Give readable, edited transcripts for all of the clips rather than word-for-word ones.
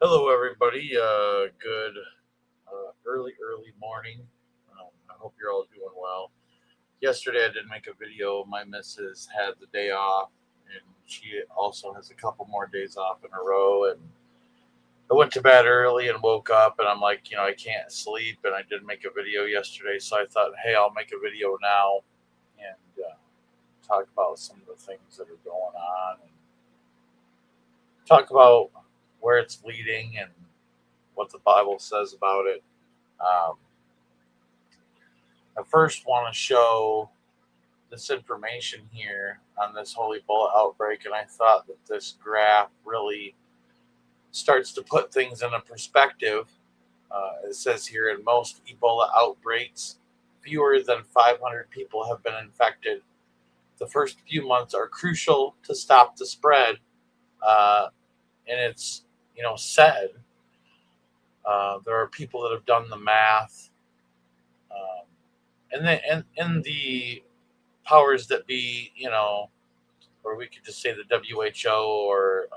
Hello, everybody. Good early morning. I hope you're all doing well. Yesterday, I did make a video. My missus had the day off, and she also has a couple more days off in a row. And I went to bed early and woke up, and I'm like, I can't sleep. And I did make a video yesterday, so I thought, hey, I'll make a video now and talk about some of the things that are going on and talk about where it's leading and what the Bible says about it. Um, I first want to show this information here on this Holy Bull outbreak, and I thought that this graph really starts to put things in a perspective. It says here in most Ebola outbreaks, fewer than 500 people have been infected. The first few months are crucial to stop the spread, uh, and it's said there are people that have done the math, um, and the powers that be, or we could just say the WHO or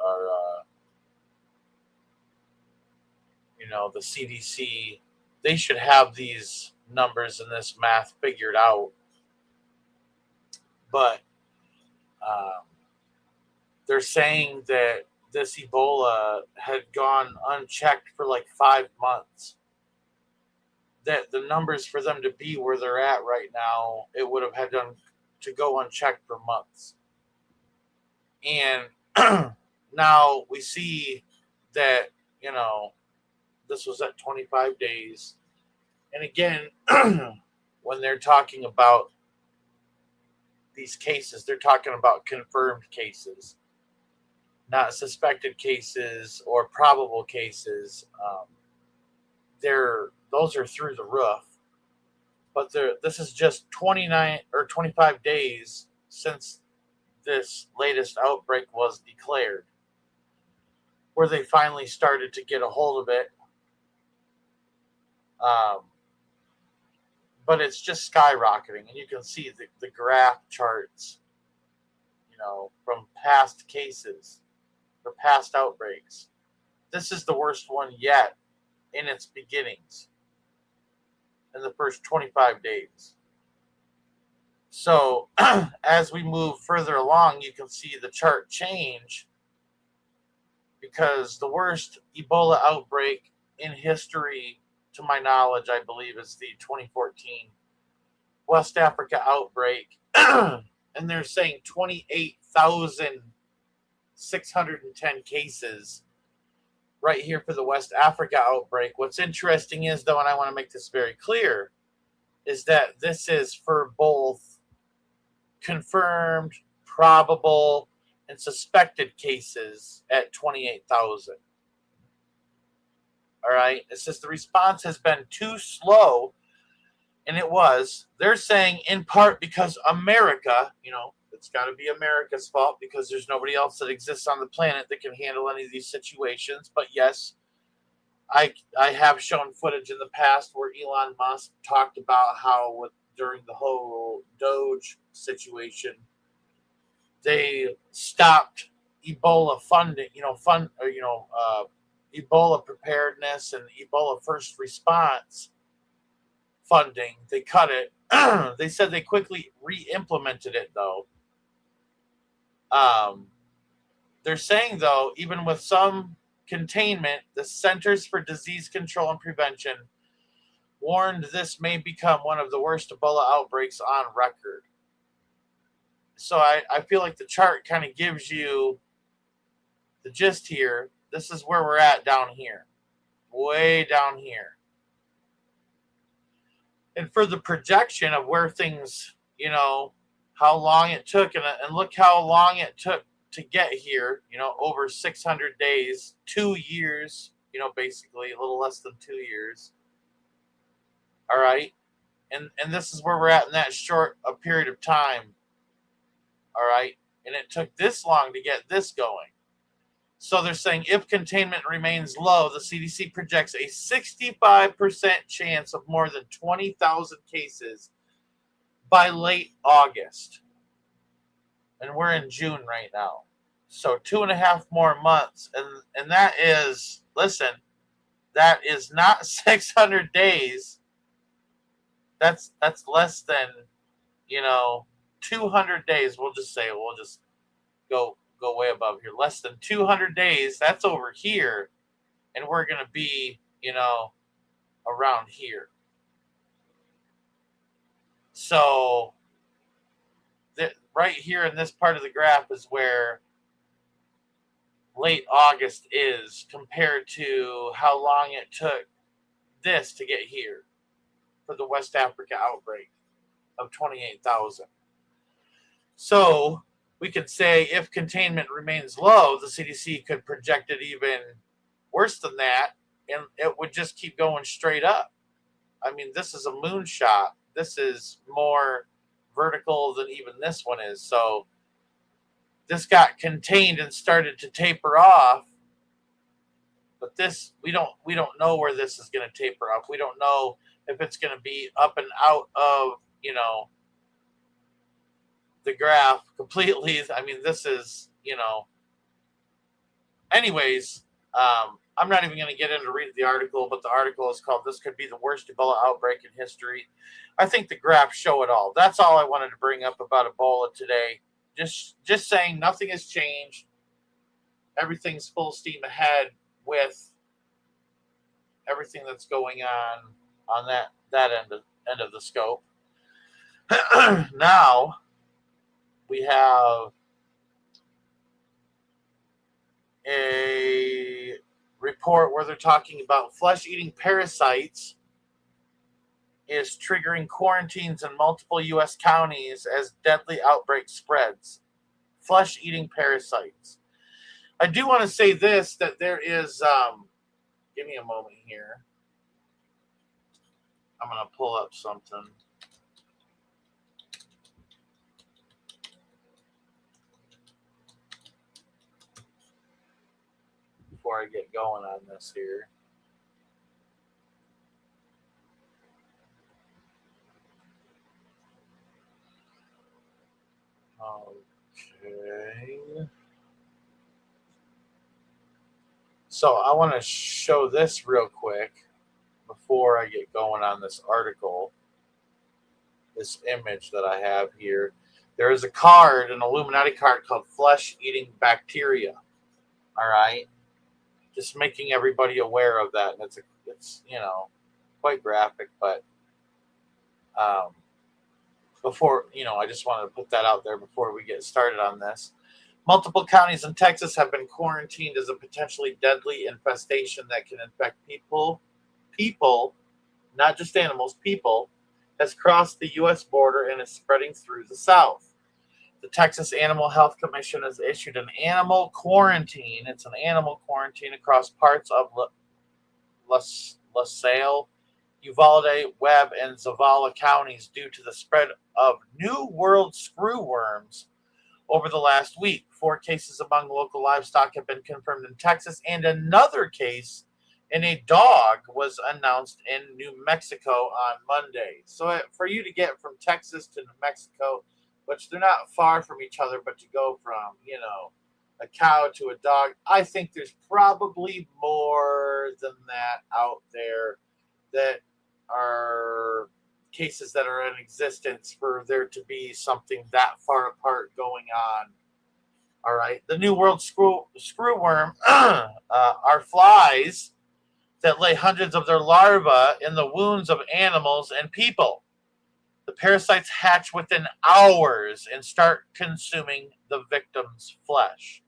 the CDC. They should have these numbers and this math figured out, but um, they're saying that this Ebola had gone unchecked for like 5 months. That the numbers for them to be where they're at right now, it would have had to go unchecked for months. And now we see that, this was at 25 days. And again, when they're talking about these cases, they're talking about confirmed cases, not suspected cases or probable cases. Those are through the roof. But this is just 29 or 25 days since this latest outbreak was declared, where they finally started to get a hold of it. Um, but it's just skyrocketing, and you can see the graph charts, from past cases or past outbreaks. This is the worst one yet in its beginnings in the first 25 days. So as we move further along, you can see the chart change, because the worst Ebola outbreak in history, to my knowledge, I believe, is the 2014 West Africa outbreak. And they're saying 28,610 cases right here for the West Africa outbreak. What's interesting is, though, and I want to make this very clear, is that this is for both confirmed, probable, and suspected cases at 28,000. All right. It says the response has been too slow, and it was. They're saying in part because America, it's got to be America's fault, because there's nobody else that exists on the planet that can handle any of these situations. But yes, I have shown footage in the past where Elon Musk talked about how during the whole Doge situation, they stopped Ebola funding, Ebola preparedness and Ebola first response funding. They cut it. They said they quickly re-implemented it, though. Um, they're saying, though, even with some containment, the Centers for Disease Control and Prevention warned this may become one of the worst Ebola outbreaks on record. So I feel like the chart kind of gives you the gist here. This is where we're at down here, way down here. And for the projection of where things, how long it took, and look how long it took to get here, over 600 days, 2 years, basically a little less than 2 years. All right. And this is where we're at in that short a period of time. All right. And it took this long to get this going. So they're saying if containment remains low, the CDC projects a 65% chance of more than 20,000 cases by late August. And we're in June right now. So 2.5 more months. And that is listen, that is not 600 days. That's less than, 200 days. We'll just go way above here. Less than 200 days. That's over here, and we're going to be, around here. So right here in this part of the graph is where late August is compared to how long it took this to get here for the West Africa outbreak of 28,000. So we could say if containment remains low, the CDC could project it even worse than that, and it would just keep going straight up. I mean, this is a moonshot. This is more vertical than even this one is. So this got contained and started to taper off, but this we don't know where this is going to taper off. We don't know if it's going to be up and out of the graph completely. I mean, this is anyways. I'm not even going to get into reading the article, but the article is called "This Could Be the Worst Ebola Outbreak in History." I think the graphs show it all. That's all I wanted to bring up about Ebola today. Just saying nothing has changed. Everything's full steam ahead with everything that's going on that end of the scope. Now we have a report where they're talking about flesh-eating parasites is triggering quarantines in multiple U.S. counties as deadly outbreak spreads. Flesh-eating parasites. I do want to say this, that there is, give me a moment here. I'm going to pull up something. Before I get going on this here. Okay. So I want to show this real quick before I get going on this article. This image that I have here. There is a card, an Illuminati card called Flesh-Eating Bacteria. All right. Just making everybody aware of that. And it's quite graphic, but before, I just wanted to put that out there before we get started on this. Multiple counties in Texas have been quarantined as a potentially deadly infestation that can infect people, not just animals, people, has crossed the U.S. border and is spreading through the South. The Texas Animal Health Commission has issued an animal quarantine. It's an animal quarantine across parts of LaSalle, Uvalde, Webb, and Zavala counties due to the spread of New World screwworms over the last week. 4 cases among local livestock have been confirmed in Texas, and another case in a dog was announced in New Mexico on Monday. So for you to get from Texas to New Mexico, which they're not far from each other, but to go from, a cow to a dog, I think there's probably more than that out there that are cases that are in existence for there to be something that far apart going on. All right. The New World screwworm are flies that lay hundreds of their larvae in the wounds of animals and people. The parasites hatch within hours and start consuming the victim's flesh.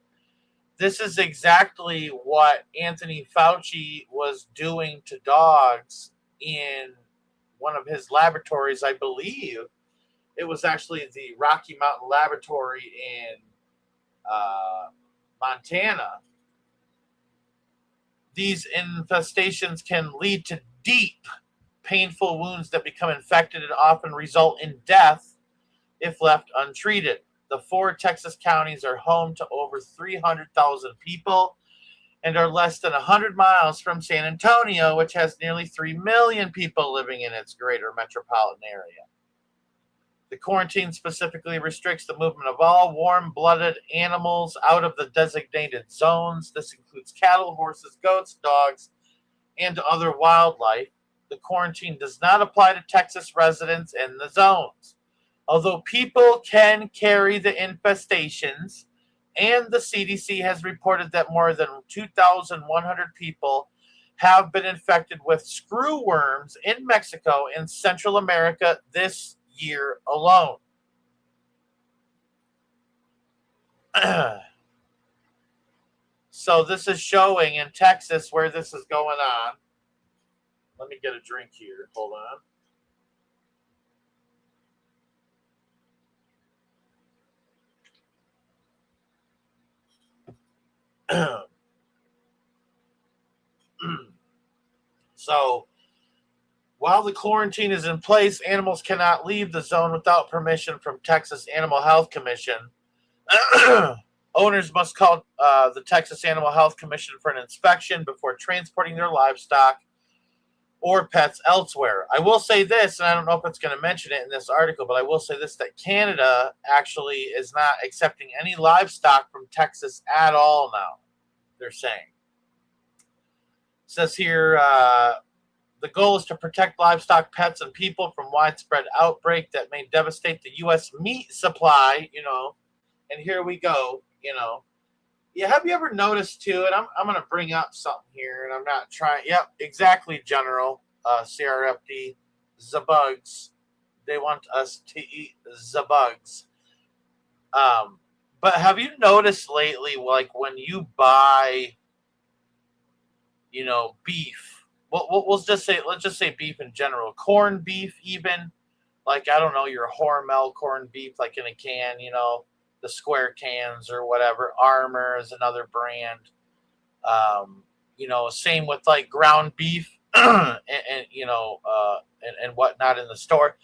This is exactly what Anthony Fauci was doing to dogs in one of his laboratories, I believe. It was actually the Rocky Mountain Laboratory in Montana. These infestations can lead to deep, painful wounds that become infected and often result in death if left untreated. The 4 Texas counties are home to over 300,000 people and are less than 100 miles from San Antonio, which has nearly 3 million people living in its greater metropolitan area. The quarantine specifically restricts the movement of all warm-blooded animals out of the designated zones. This includes cattle, horses, goats, dogs, and other wildlife. The quarantine does not apply to Texas residents in the zones. Although people can carry the infestations, and the CDC has reported that more than 2,100 people have been infected with screwworms in Mexico and Central America this year alone. So this is showing in Texas where this is going on. Let me get a drink here. Hold on. So, while the quarantine is in place, animals cannot leave the zone without permission from Texas Animal Health Commission. Owners must call the Texas Animal Health Commission for an inspection before transporting their livestock or pets elsewhere. I will say this, and I don't know if it's going to mention it in this article, but I will say this, that Canada actually is not accepting any livestock from Texas at all now, they're saying. It says here, the goal is to protect livestock, pets, and people from widespread outbreak that may devastate the U.S. meat supply, and here we go, Yeah, have you ever noticed too, and I'm going to bring up something here, and I'm not trying, yep, exactly, General, CRFD, the bugs. They want us to eat the bugs. But have you noticed lately, like when you buy, beef, let's just say beef in general, corned beef even, like, I don't know, your Hormel corned beef, like in a can, the square cans or whatever. Armor is another brand. Same with like ground beef and whatnot in the store.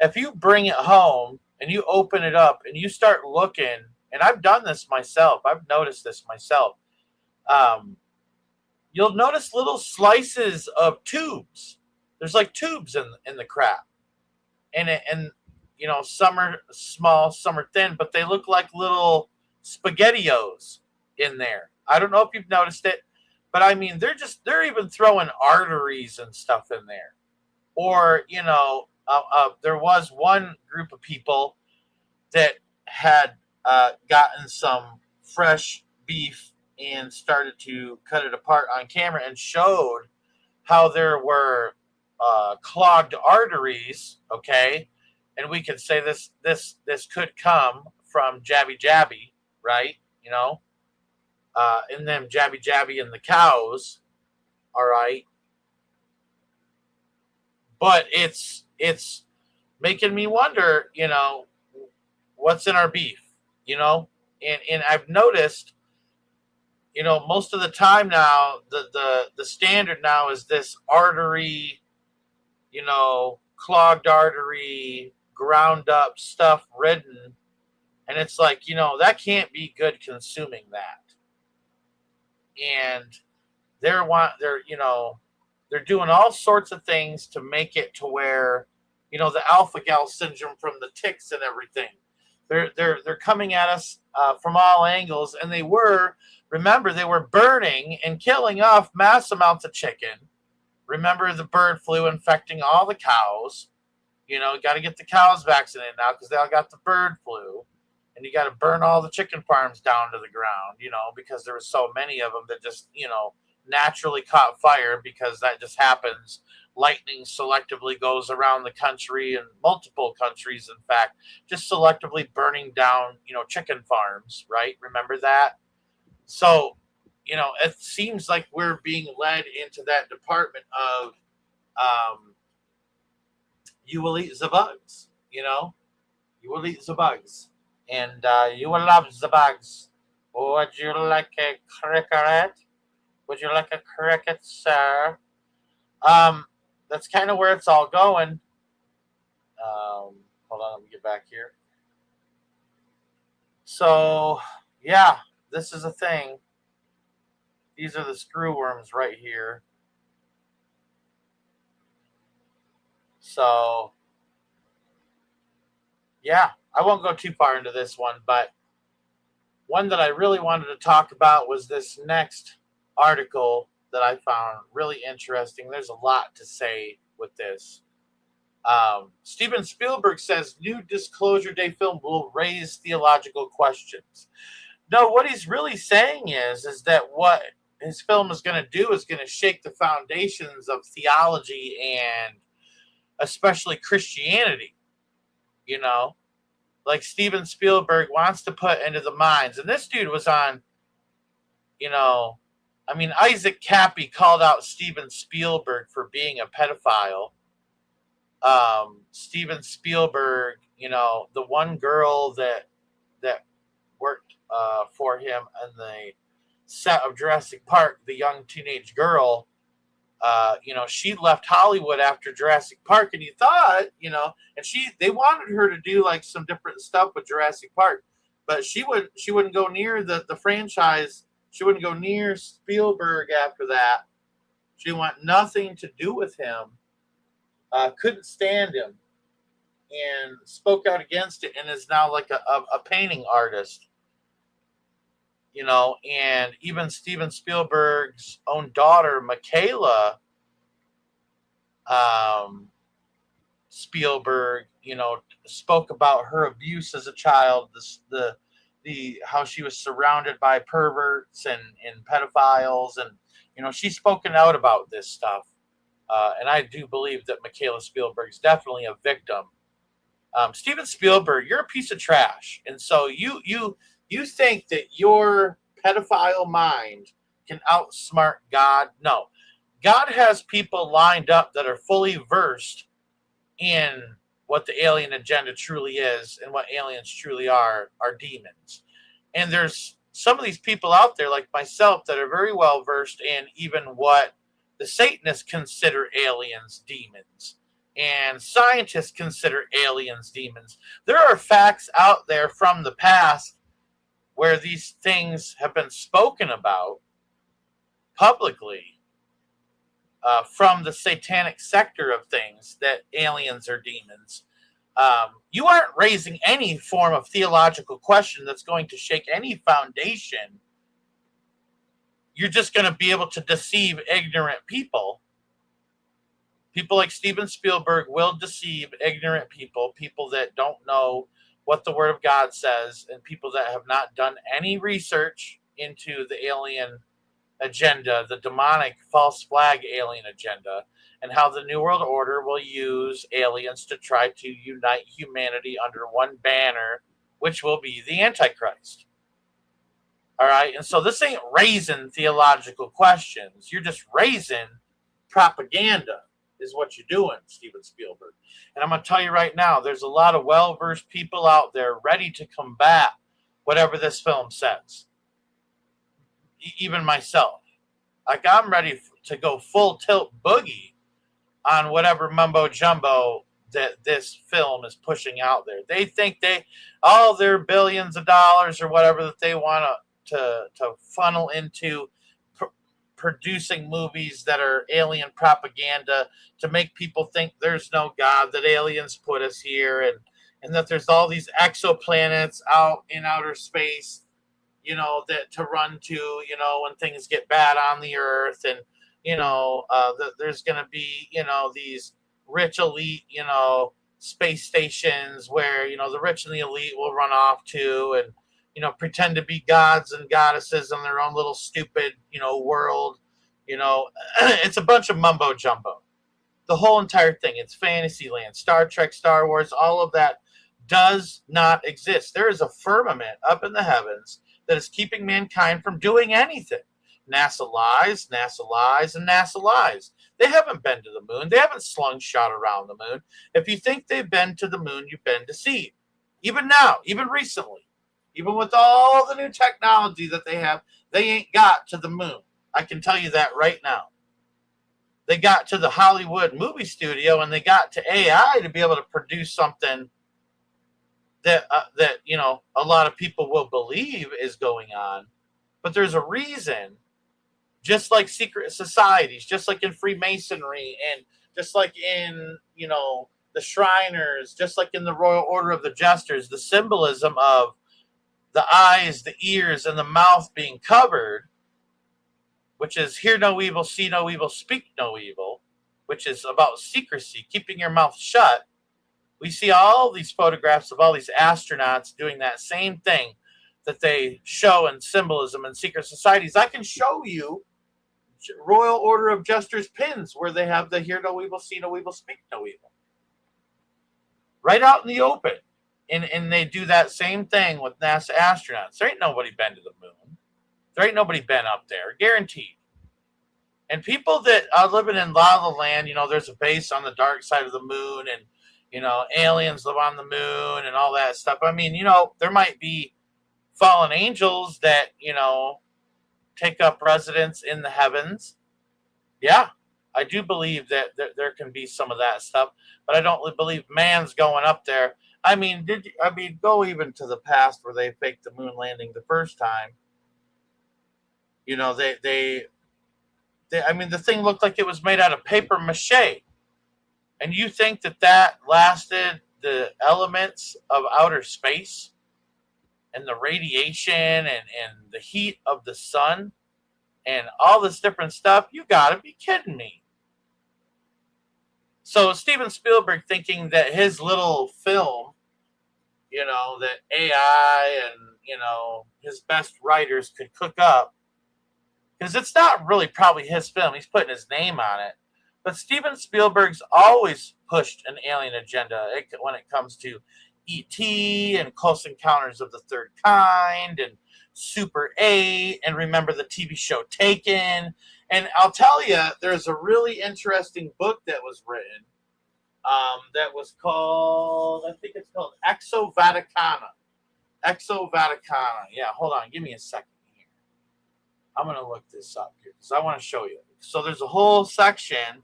If you bring it home and you open it up and you start looking, and I've done this myself, I've noticed this myself, you'll notice little slices of tubes. There's like tubes in the crap, and some are small, some are thin, but they look like little SpaghettiOs in there. I don't know if you've noticed it, but I mean, they're even throwing arteries and stuff in there. Or, there was one group of people that had gotten some fresh beef and started to cut it apart on camera and showed how there were clogged arteries, okay? And we could say this could come from jabby jabby, right? And them jabby jabby in the cows, all right? But it's making me wonder, what's in our beef, and I've noticed, most of the time now, the standard now is this artery, clogged artery, ground up stuff ridden, and it's like, that can't be good consuming that. And they're doing all sorts of things to make it to where, the alpha gal syndrome from the ticks and everything. They're coming at us from all angles, and they were burning and killing off mass amounts of chicken. Remember the bird flu infecting all the cows. Got to get the cows vaccinated now because they all got the bird flu. And you got to burn all the chicken farms down to the ground, because there were so many of them that just, naturally caught fire, because that just happens. Lightning selectively goes around the country, and multiple countries, in fact, just selectively burning down, chicken farms, right? Remember that? So, it seems like we're being led into that department of, you will eat the bugs, you will eat the bugs, and you will love the bugs. Would you like a cricket? Would you like a cricket, sir? That's kind of where it's all going. Hold on, let me get back here. So, yeah, this is a thing. These are the screwworms right here. So, yeah, I won't go too far into this one, but one that I really wanted to talk about was this next article that I found really interesting. There's a lot to say with this. Steven Spielberg says new Disclosure Day film will raise theological questions. No, what he's really saying is that what his film is going to do is going to shake the foundations of theology and especially Christianity. You know, like Steven Spielberg wants to put into the minds, and this dude was on, you know, I mean, Isaac Cappy called out Steven Spielberg for being a pedophile. Steven Spielberg, the one girl that worked for him in the set of Jurassic Park, the young teenage girl, she left Hollywood after Jurassic Park, and you thought, and they wanted her to do like some different stuff with Jurassic Park, but she wouldn't go near the franchise. She wouldn't go near Spielberg after that. She want nothing to do with him. Couldn't stand him, and spoke out against it, and is now like a painting artist. And even Steven Spielberg's own daughter, Michaela Spielberg, spoke about her abuse as a child, the how she was surrounded by perverts and pedophiles, and she's spoken out about this stuff, and I do believe that Michaela Spielberg is definitely a victim. Steven Spielberg, you're a piece of trash, and so you think that your pedophile mind can outsmart God? No. God has people lined up that are fully versed in what the alien agenda truly is and what aliens truly are demons. And there's some of these people out there like myself that are very well versed in even what the Satanists consider aliens demons. And scientists consider aliens demons. There are facts out there from the past where these things have been spoken about publicly from the satanic sector of things, that aliens are demons. You aren't raising any form of theological question that's going to shake any foundation. You're just going to be able to deceive ignorant people. People like Steven Spielberg will deceive ignorant people that don't know what the Word of God says, and people that have not done any research into the alien agenda, the demonic false flag alien agenda, and how the New World Order will use aliens to try to unite humanity under one banner, which will be the Antichrist. All right, and so this ain't raising theological questions. You're just raising propaganda is what you're doing, Steven Spielberg. And I'm going to tell you right now, there's a lot of well-versed people out there ready to combat whatever this film says. Even myself. Like, I'm ready to go full tilt boogie on whatever mumbo jumbo that this film is pushing out there. They think all their billions of dollars or whatever that they want to funnel into producing movies that are alien propaganda to make people think there's no God, that aliens put us here, and that there's all these exoplanets out in outer space, that to run to, when things get bad on the earth, and, that there's going to be, these rich elite, space stations where, the rich and the elite will run off to and, pretend to be gods and goddesses in their own little stupid, world. It's a bunch of mumbo jumbo. The whole entire thing. It's Fantasyland, Star Trek, Star Wars, all of that does not exist. There is a firmament up in the heavens that is keeping mankind from doing anything. NASA lies, and NASA lies. They haven't been to the moon. They haven't slungshot around the moon. If you think they've been to the moon, you've been deceived. Even now, even recently, even with all the new technology that they have, they ain't got to the moon. I can tell you that right now. They got to the Hollywood movie studio and they got to AI to be able to produce something that a lot of people will believe is going on. But there's a reason, just like secret societies, just like in Freemasonry, and just like in, the Shriners, just like in the Royal Order of the Jesters, the symbolism of the eyes, the ears, and the mouth being covered, which is hear no evil, see no evil, speak no evil, which is about secrecy, keeping your mouth shut. We see all these photographs of all these astronauts doing that same thing that they show in symbolism in secret societies. I can show you Royal Order of Jesters pins where they have the hear no evil, see no evil, speak no evil. Right out in the open. And they do that same thing with NASA astronauts. There ain't nobody been to the moon. There ain't nobody been up there, guaranteed. And people that are living in La La Land, there's a base on the dark side of the moon, and aliens live on the moon and all that stuff. I mean, there might be fallen angels that, take up residence in the heavens. Yeah, I do believe that there can be some of that stuff, but I don't believe man's going up there. I mean, go even to the past where they faked the moon landing the first time. The thing looked like it was made out of paper mache. And you think that lasted the elements of outer space and the radiation and the heat of the sun and all this different stuff? You gotta be kidding me. So Steven Spielberg thinking that his little film, that AI and, his best writers could cook up, because it's not really probably his film. He's putting his name on it. But Steven Spielberg's always pushed an alien agenda when it comes to E.T. and Close Encounters of the Third Kind and Super 8 and remember the TV show Taken. And I'll tell you, there's a really interesting book that was written that was called, I think it's called Exo Vaticana. Exo Vaticana. Yeah, hold on. Give me a second here. I'm going to look this up here because I want to show you. So there's a whole section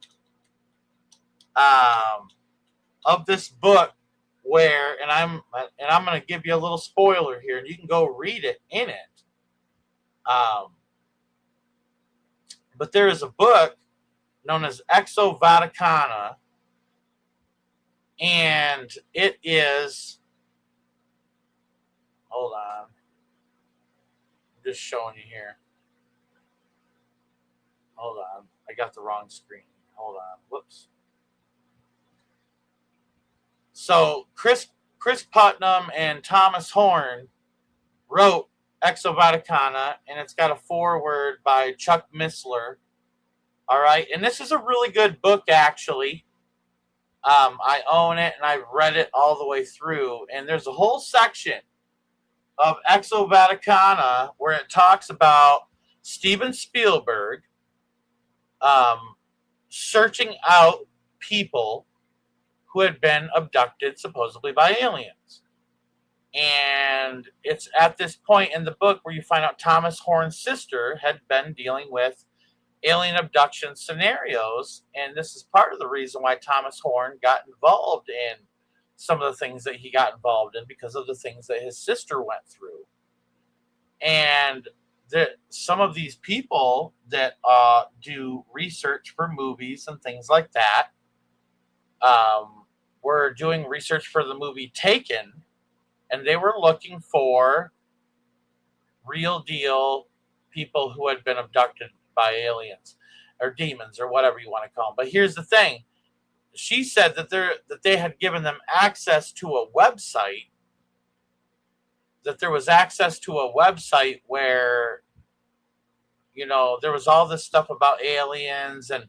of this book where, and I'm going to give you a little spoiler here, and you can go read it in it. But there is a book known as Exo Vaticana, and it is, hold on, I'm just showing you here. Hold on, I got the wrong screen. Hold on, whoops. So Chris Putnam and Thomas Horn wrote Exo Vaticana, and it's got a foreword by Chuck Missler. All right, and this is a really good book, actually. I own it, and I've read it all the way through. And there's a whole section of Exo Vaticana where it talks about Steven Spielberg searching out people who had been abducted supposedly by aliens. And it's at this point in the book where you find out Thomas Horn's sister had been dealing with alien abduction scenarios, and this is part of the reason why Thomas Horn got involved in some of the things that he got involved in, because of the things that his sister went through. And some of these people that do research for movies and things like that were doing research for the movie Taken, and they were looking for real deal people who had been abducted by aliens or demons or whatever you want to call them. But here's the thing. She said that they had given them access to a website, that there was access to a website where, there was all this stuff about aliens and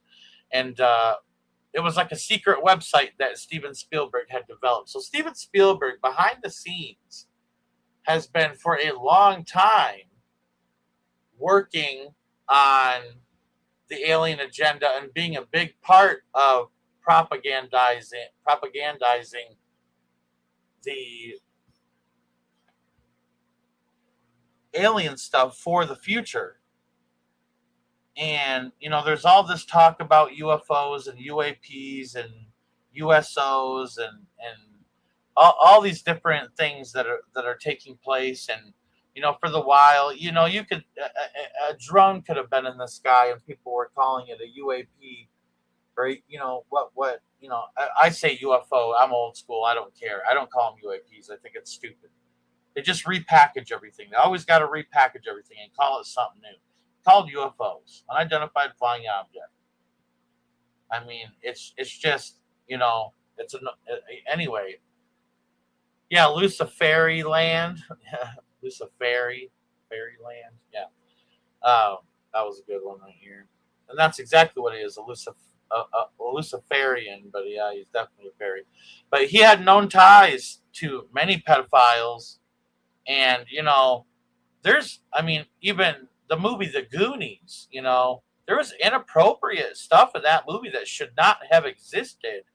it was like a secret website that Steven Spielberg had developed. So Steven Spielberg, behind the scenes, has been for a long time working on the alien agenda and being a big part of propagandizing the alien stuff for the future. And, there's all this talk about UFOs and UAPs and USOs and all these different things that are taking place. And, for the while, you could, a drone could have been in the sky and people were calling it a UAP or what I say UFO. I'm old school. I don't care. I don't call them UAPs. I think it's stupid. They just repackage everything. They always got to repackage everything and call it something new. Called UFOs, unidentified flying object. I mean, it's just it's anyway. Yeah, Luciferi land, Luciferi, fairyland. Yeah, that was a good one right here, and that's exactly what it is. A Luciferian, but yeah, he's definitely a fairy. But he had known ties to many pedophiles, and even the movie The Goonies, there was inappropriate stuff in that movie that should not have existed,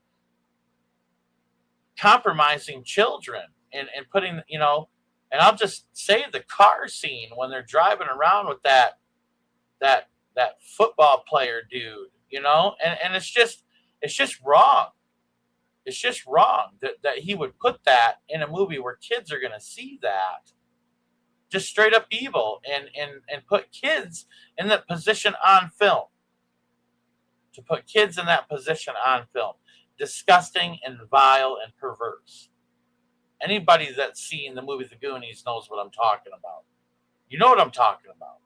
compromising children and putting, and I'll just say the car scene when they're driving around with that football player dude, and it's just wrong. It's just wrong that he would put that in a movie where kids are going to see that. Just straight up evil, and put kids in that position on film. To put kids in that position on film. Disgusting and vile and perverse. Anybody that's seen the movie The Goonies knows what I'm talking about. You know what I'm talking about.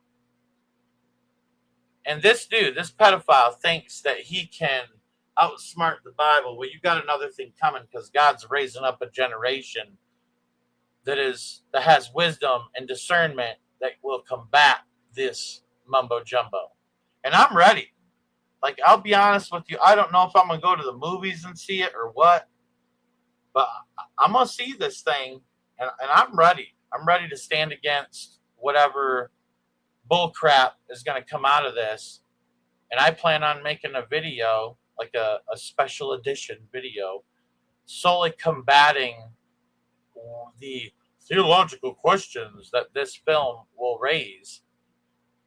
And this dude, this pedophile, thinks that he can outsmart the Bible. Well, you got another thing coming, because God's raising up a generation that has wisdom and discernment that will combat this mumbo jumbo. And I'm ready. Like, I'll be honest with you, I don't know if I'm going to go to the movies and see it or what, but I'm going to see this thing, and I'm ready. I'm ready to stand against whatever bull crap is going to come out of this. And I plan on making a video, like a special edition video, solely combating the theological questions that this film will raise.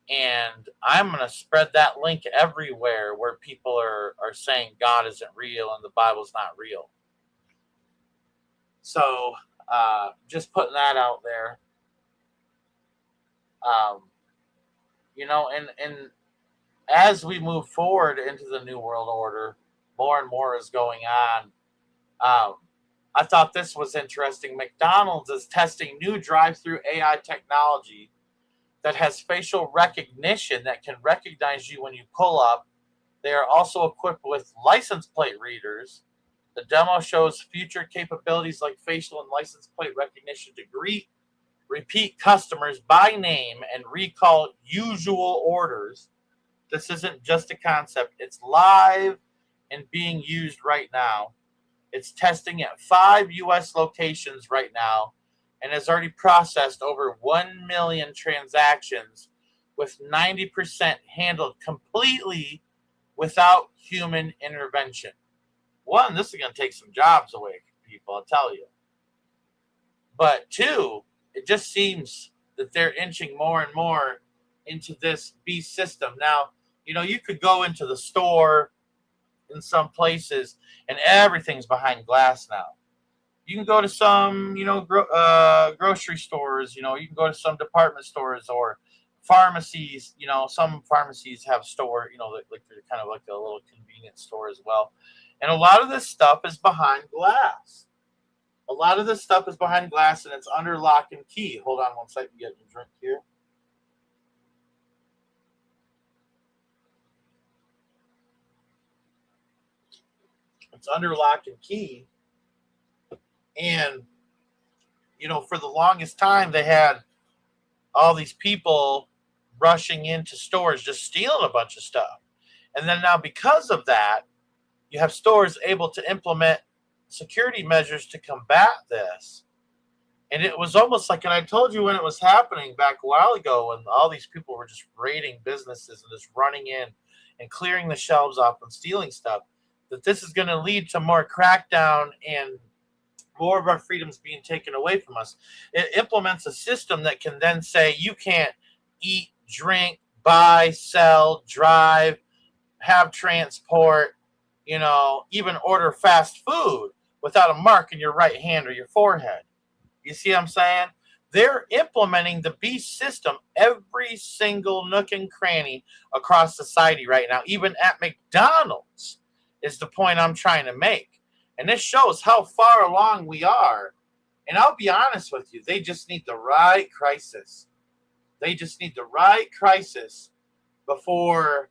And I'm going to spread that link everywhere where people are saying God isn't real and the Bible's not real. So just putting that out there. And as we move forward into the New World Order, more and more is going on. I thought this was interesting. McDonald's is testing new drive-through AI technology that has facial recognition that can recognize you when you pull up. They are also equipped with license plate readers. The demo shows future capabilities like facial and license plate recognition to greet repeat customers by name and recall usual orders. This isn't just a concept. It's live and being used right now. It's testing at 5 U.S. locations right now and has already processed over 1 million transactions, with 90% handled completely without human intervention. One, this is going to take some jobs away from people, I'll tell you. But two, it just seems that they're inching more and more into this beast system. Now, you could go into the store in some places and everything's behind glass now. You can go to some, grocery stores, you can go to some department stores or pharmacies. Some pharmacies have store, like they're kind of like a little convenience store as well. And a lot of this stuff is behind glass. A lot of this stuff is behind glass and it's under lock and key. Hold on one second, get a drink here. It's under lock and key. And, for the longest time, they had all these people rushing into stores, just stealing a bunch of stuff. And then now, because of that, you have stores able to implement security measures to combat this. And it was almost like, and I told you when it was happening back a while ago, when all these people were just raiding businesses and just running in and clearing the shelves off and stealing stuff, that this is going to lead to more crackdown and more of our freedoms being taken away from us. It implements a system that can then say you can't eat, drink, buy, sell, drive, have transport, even order fast food without a mark in your right hand or your forehead. You see what I'm saying? They're implementing the beast system every single nook and cranny across society right now, even at McDonald's. is the point I'm trying to make. And this shows how far along we are. And I'll be honest with you, they just need the right crisis. They just need the right crisis before,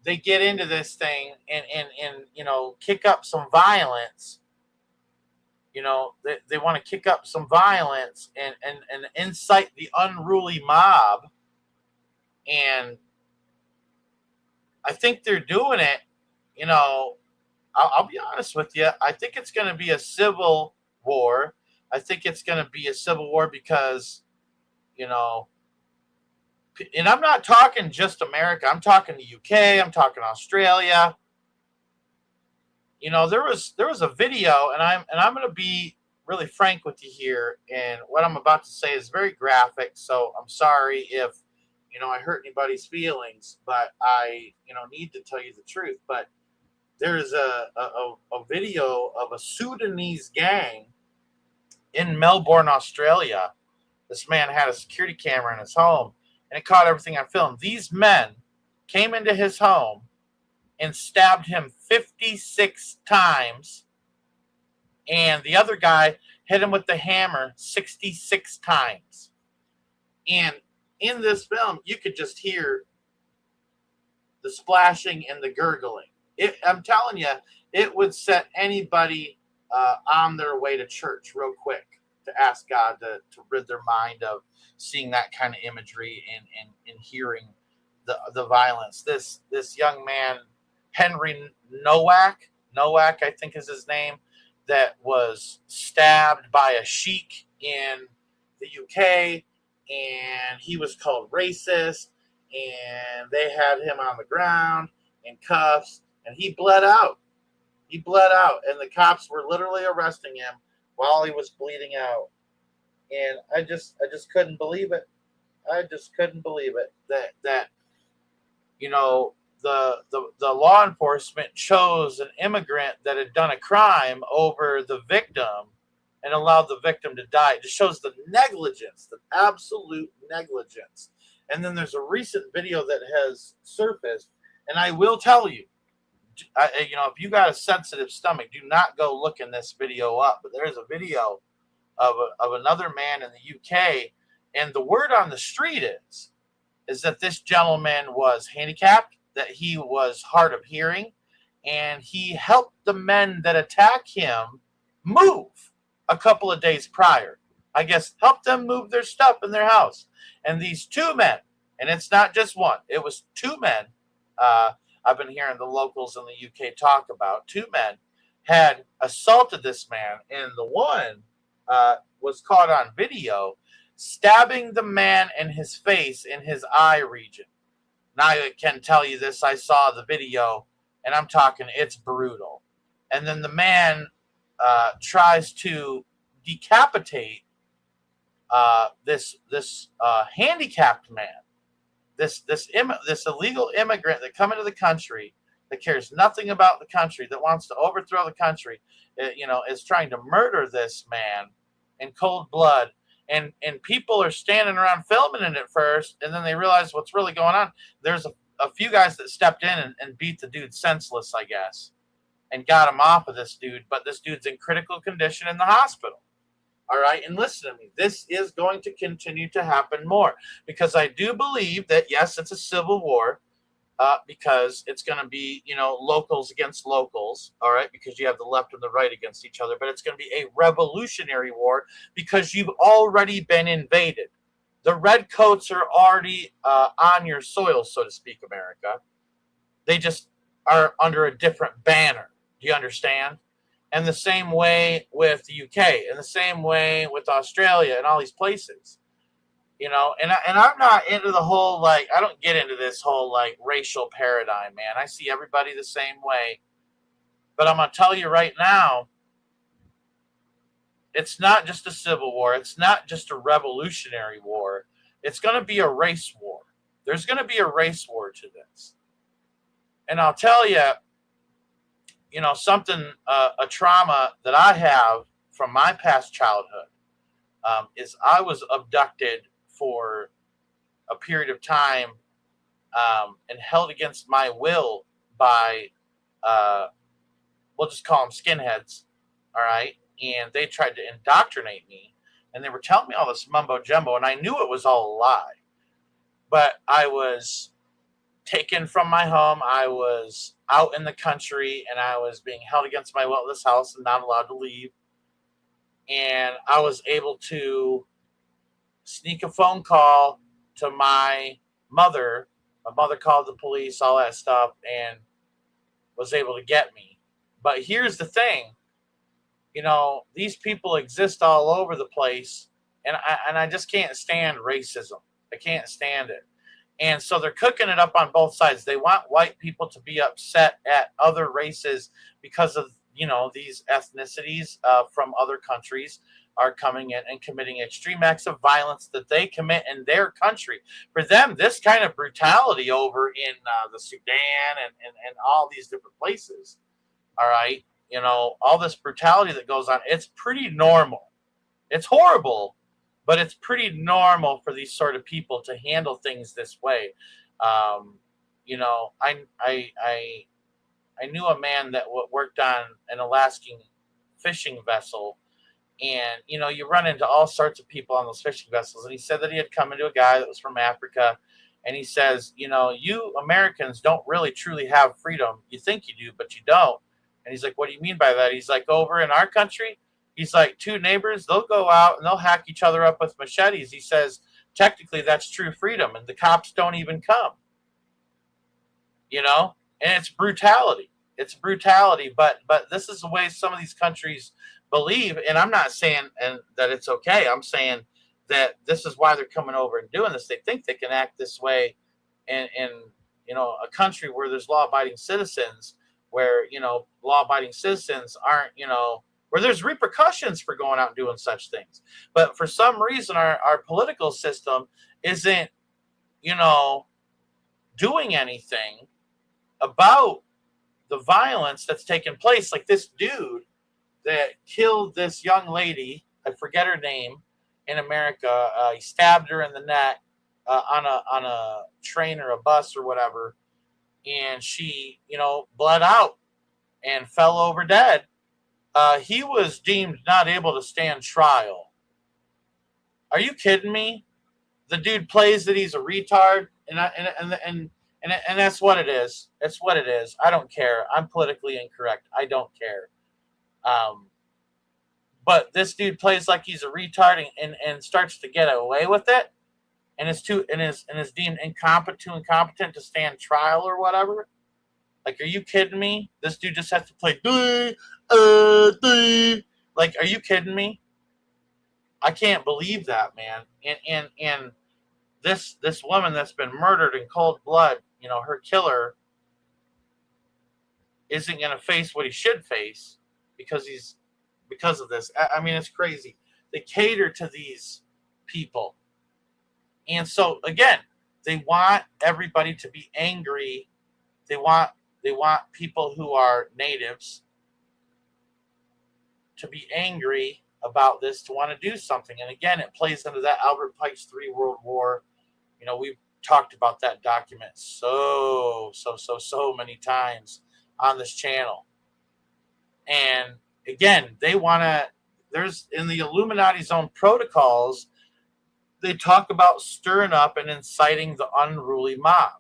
they get into this thing and kick up some violence. They want to kick up some violence and incite the unruly mob. And I think they're doing it. I'll be honest with you. I think it's going to be a civil war. I think it's going to be a civil war because, and I'm not talking just America. I'm talking the UK. I'm talking Australia. There was a video, and I'm going to be really frank with you here. And what I'm about to say is very graphic. So I'm sorry if, I hurt anybody's feelings, but I, need to tell you the truth. But there's a video of a Sudanese gang in Melbourne, Australia. This man had a security camera in his home, and it caught everything on film. These men came into his home and stabbed him 56 times, and the other guy hit him with the hammer 66 times. And in this film, you could just hear the splashing and the gurgling. I'm telling you, it would set anybody on their way to church real quick to ask God to rid their mind of seeing that kind of imagery and hearing the violence. This young man, Henry Nowak, I think is his name, that was stabbed by a sheik in the UK, and he was called racist, and they had him on the ground in cuffs, and he bled out. He bled out, and the cops were literally arresting him while he was bleeding out. And I just couldn't believe it. I just couldn't believe it that the law enforcement chose an immigrant that had done a crime over the victim and allowed the victim to die. It just shows the negligence, the absolute negligence. And then there's a recent video that has surfaced, and I will tell you, if you got a sensitive stomach, do not go looking this video up. But there's a video of another man in the UK, and the word on the street is that this gentleman was handicapped, that he was hard of hearing, and he helped the men that attack him move a couple of days prior. I guess helped them move their stuff in their house. And these two men, and it's not just one, it was two men, I've been hearing the locals in the UK talk about, two men had assaulted this man, and the one was caught on video stabbing the man in his face, in his eye region. Now I can tell you this, I saw the video, and I'm talking, it's brutal. And then the man tries to decapitate this handicapped man, this illegal immigrant that come into the country, that cares nothing about the country, that wants to overthrow the country, is trying to murder this man in cold blood. And people are standing around filming it at first, and then they realize what's really going on. There's a few guys that stepped in and beat the dude senseless, I guess, and got him off of this dude. But this dude's in critical condition in the hospital. All right, and listen to me. This is going to continue to happen more, because I do believe that, yes, it's a civil war, because it's going to be, locals against locals, all right, because you have the left and the right against each other. But it's going to be a revolutionary war because you've already been invaded. The redcoats are already on your soil, so to speak, America. They just are under a different banner. Do you understand? And the same way with the UK, and the same way with Australia and all these places, and I'm not into the whole, I don't get into this whole, racial paradigm, man. I see everybody the same way. But I'm going to tell you right now, it's not just a civil war. It's not just a revolutionary war. It's going to be a race war. There's going to be a race war to this. And I'll tell you, something, a trauma that I have from my past childhood is I was abducted for a period of time and held against my will by we'll just call them skinheads, all right? And they tried to indoctrinate me, and they were telling me all this mumbo jumbo, and I knew it was all a lie. But I was taken from my home. I was out in the country, and I was being held against my will at this house and not allowed to leave. And I was able to sneak a phone call to my mother. My mother called the police, all that stuff, and was able to get me. But here's the thing, these people exist all over the place, and I just can't stand racism. I can't stand it. And so they're cooking it up on both sides. They want white people to be upset at other races because of, these ethnicities from other countries are coming in and committing extreme acts of violence that they commit in their country. For them, this kind of brutality over in the Sudan and all these different places, all right, all this brutality that goes on, it's pretty normal. It's horrible, but it's pretty normal for these sort of people to handle things this way. I knew a man that worked on an Alaskan fishing vessel, and you run into all sorts of people on those fishing vessels. And he said that he had come into a guy that was from Africa, and he says, you Americans don't really truly have freedom. You think you do, but you don't. And he's like, what do you mean by that? He's like, over in our country, he's like, two neighbors, they'll go out and they'll hack each other up with machetes. He says, technically, that's true freedom, and the cops don't even come. And it's brutality. It's brutality, but this is the way some of these countries believe. And I'm not saying that it's okay. I'm saying that this is why they're coming over and doing this. They think they can act this way in a country where there's law-abiding citizens, where law-abiding citizens aren't where there's repercussions for going out and doing such things. But for some reason, our political system isn't doing anything about the violence that's taking place. Like this dude that killed this young lady, I forget her name, in America. He stabbed her in the neck on a train or a bus or whatever, and she bled out and fell over dead. He was deemed not able to stand trial. Are you kidding me? The dude plays that he's a retard, and that's what it is. It's what it is. I don't care. I'm politically incorrect. I don't care. But this dude plays like he's a retard and starts to get away with it, and is deemed incompetent to stand trial or whatever. Like, are you kidding me? This dude just has to play. Like, are you kidding me? I can't believe that, man. And this woman that's been murdered in cold blood, her killer isn't going to face what he should face because of this. I mean, it's crazy. They cater to these people. And so, again, they want everybody to be angry. They want people who are natives to be angry about this, to want to do something. And again, it plays into that Albert Pike's 3 World War. We've talked about that document so many times on this channel. And again, they want to, there's in the Illuminati's own protocols, they talk about stirring up and inciting the unruly mob.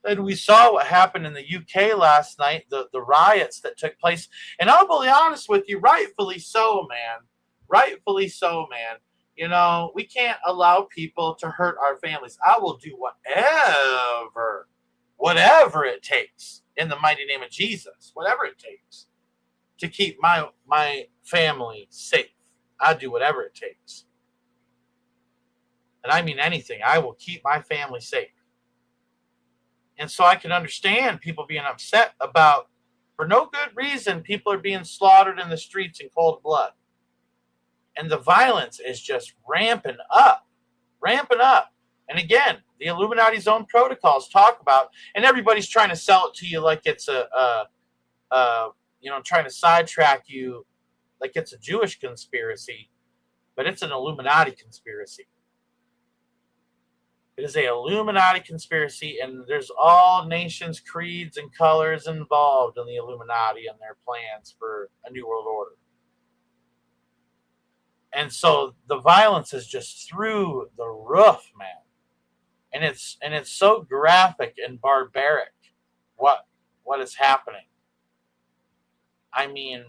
And we saw what happened in the UK last night, the riots that took place. And I'll be honest with you, rightfully so, man. Rightfully so, man. We can't allow people to hurt our families. I will do whatever it takes in the mighty name of Jesus, whatever it takes to keep my family safe. I'll do whatever it takes. And I mean anything. I will keep my family safe. And so I can understand people being upset about, for no good reason, people are being slaughtered in the streets in cold blood. And the violence is just ramping up. And again, the Illuminati's own protocols talk about, and everybody's trying to sell it to you like it's trying to sidetrack you like it's a Jewish conspiracy, but it's an Illuminati conspiracy. It is a Illuminati conspiracy, and there's all nations, creeds, and colors involved in the Illuminati and their plans for a new world order. And so the violence is just through the roof, man. And it's so graphic and barbaric what is happening. I mean,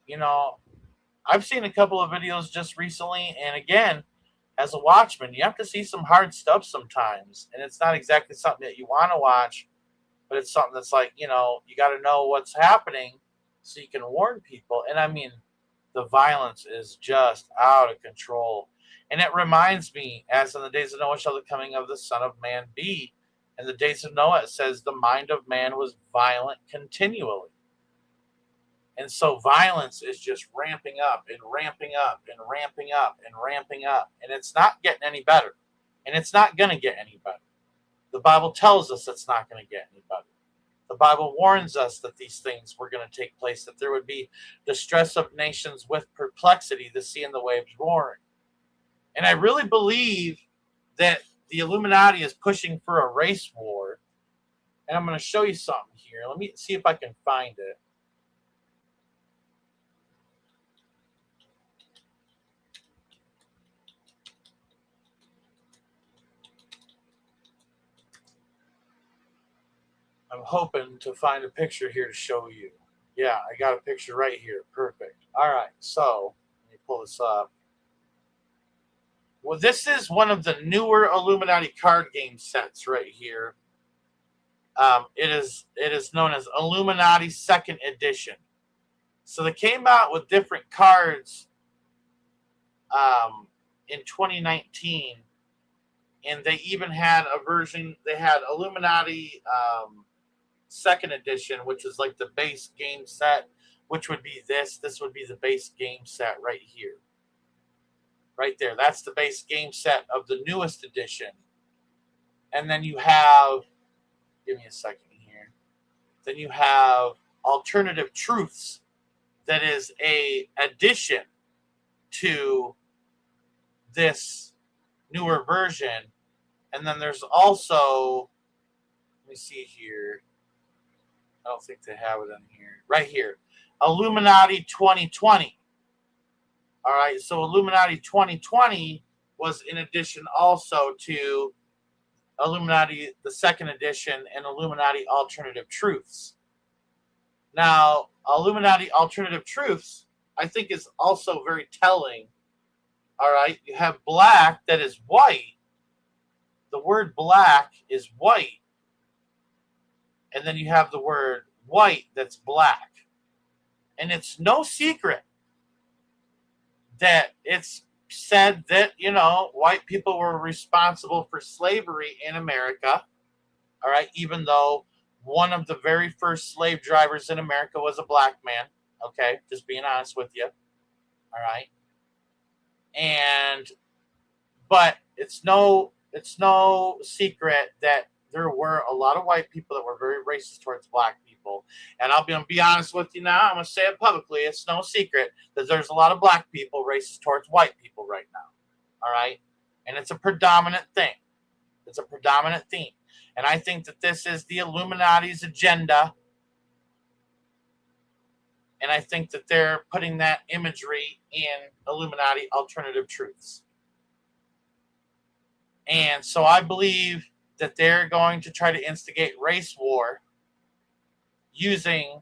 you know, I've seen a couple of videos just recently, and again, as a watchman, you have to see some hard stuff sometimes, and it's not exactly something that you want to watch, but it's something that's like, you got to know what's happening so you can warn people. And I mean, the violence is just out of control. And it reminds me, as in the days of Noah shall the coming of the Son of Man be. In the days of Noah, it says the mind of man was violent continually. And so violence is just ramping up and ramping up and ramping up and ramping up. And it's not getting any better. And it's not going to get any better. The Bible tells us it's not going to get any better. The Bible warns us that these things were going to take place, that there would be distress of nations with perplexity, the sea and the waves roaring. And I really believe that the Illuminati is pushing for a race war. And I'm going to show you something here. Let me see if I can find it. I'm hoping to find a picture here to show you. Yeah, I got a picture right here. Perfect. All right, so let me pull this up. Well, this is one of the newer Illuminati card game sets right here. It is known as Illuminati Second Edition. So they came out with different cards in 2019, and they even had a version. They had Illuminati Second Edition, which is like the base game set, which would be this. This would be the base game set right here. Right there. That's the base game set of the newest edition. And then you have, give me a second here. Then you have Alternative Truths. That is a addition to this newer version. And then there's also, let me see here. I don't think they have it in here. Right here. Illuminati 2020. All right. So Illuminati 2020 was in addition also to Illuminati, the second edition, and Illuminati Alternative Truths. Now, Illuminati Alternative Truths, I think, is also very telling. All right. You have black that is white. The word black is white. And then you have the word white that's black. And it's no secret that it's said that, white people were responsible for slavery in America. All right. Even though one of the very first slave drivers in America was a black man. Okay. Just being honest with you. All right. But it's no secret that there were a lot of white people that were very racist towards black people. And I'm going to be honest with you now. I'm going to say it publicly. It's no secret that there's a lot of black people racist towards white people right now. All right. And it's a predominant thing. It's a predominant theme. And I think that this is the Illuminati's agenda. And I think that they're putting that imagery in Illuminati Alternative Truths. And so I believe that they're going to try to instigate race war using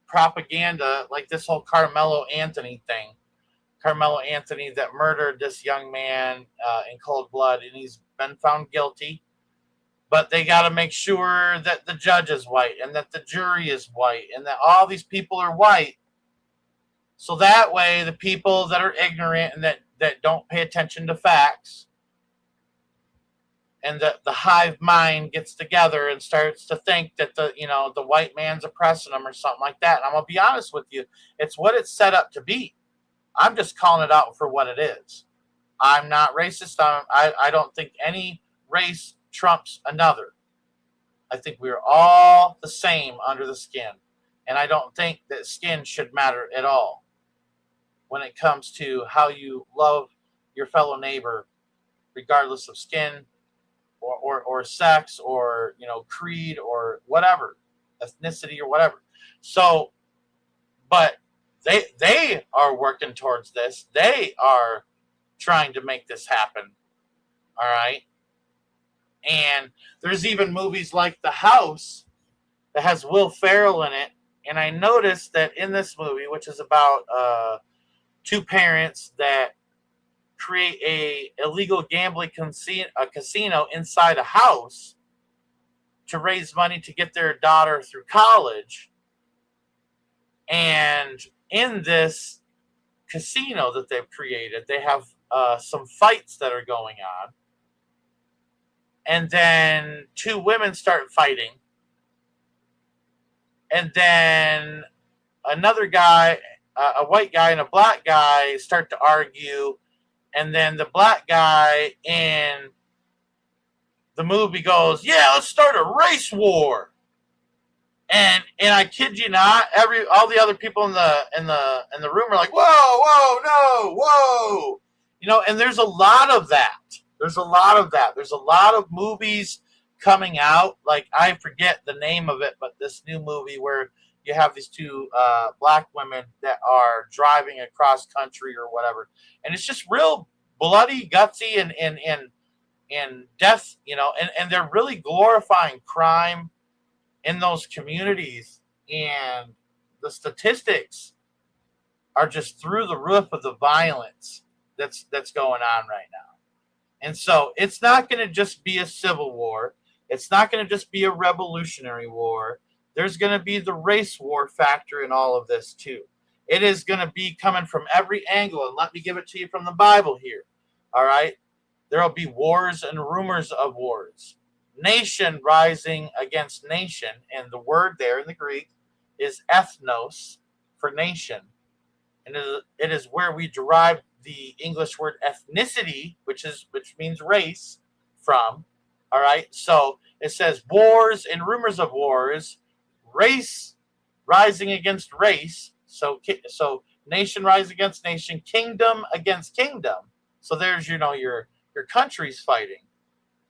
propaganda like this whole Carmelo Anthony thing. Carmelo Anthony that murdered this young man in cold blood, and he's been found guilty. But they got to make sure that the judge is white and that the jury is white and that all these people are white. So that way the people that are ignorant and that don't pay attention to facts and that the hive mind gets together and starts to think that the white man's oppressing them or something like that. And I'm going to be honest with you. It's what it's set up to be. I'm just calling it out for what it is. I'm not racist. I don't think any race trumps another. I think we're all the same under the skin. And I don't think that skin should matter at all when it comes to how you love your fellow neighbor regardless of skin or sex or creed or whatever, ethnicity or whatever. So, but they are working towards this. They are trying to make this happen. All right. And there's even movies like The House that has Will Ferrell in it. And I noticed that in this movie, which is about two parents that create a illegal gambling casino inside a house to raise money to get their daughter through college. And in this casino that they've created, they have some fights that are going on. And then two women start fighting. And then another guy, a white guy and a black guy, start to argue. And then the black guy in the movie goes, "Yeah, let's start a race war." And I kid you not, all the other people in the room are like, "Whoa, whoa, no, whoa," And there's a lot of that. There's a lot of movies coming out. Like, I forget the name of it, but this new movie where you have these two black women that are driving across country or whatever, and it's just real bloody, gutsy, and death, and they're really glorifying crime in those communities, and the statistics are just through the roof of the violence that's going on right now. And so it's not going to just be a civil war. It's not going to just be a revolutionary war. There's going to be the race war factor in all of this too. It is going to be coming from every angle, and let me give it to you from the Bible here. All right? There will be wars and rumors of wars. Nation rising against nation, and the word there in the Greek is ethnos for nation, and it is where we derive the English word ethnicity, which means race, from. All right, so it says wars and rumors of wars, race rising against race. So nation rise against nation, kingdom against kingdom. So there's your countries fighting.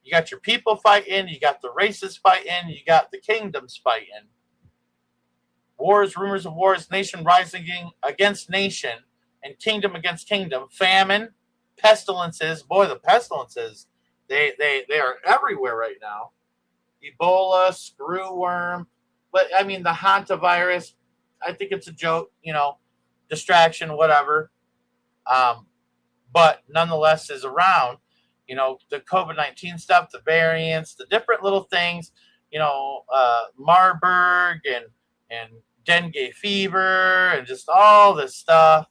You got your people fighting, you got the races fighting, you got the kingdoms fighting. Wars, rumors of wars, nation rising against nation, and kingdom against kingdom. Famine, pestilences. Boy, the pestilences, they are everywhere right now. Ebola, screwworm. But, I mean, the hantavirus, I think it's a joke, distraction, whatever. But nonetheless is around. The COVID-19 stuff, the variants, the different little things, Marburg and dengue fever and just all this stuff,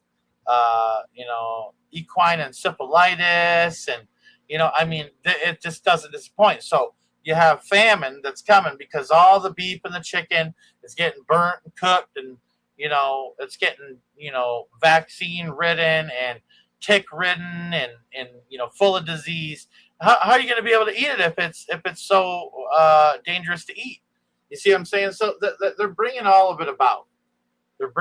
equine encephalitis. And, it just doesn't disappoint. So you have famine that's coming because all the beef and the chicken is getting burnt and cooked, and, it's getting, vaccine ridden and tick ridden and full of disease. How are you going to be able to eat it if it's so dangerous to eat? You see what I'm saying? So they're bringing all of it about. And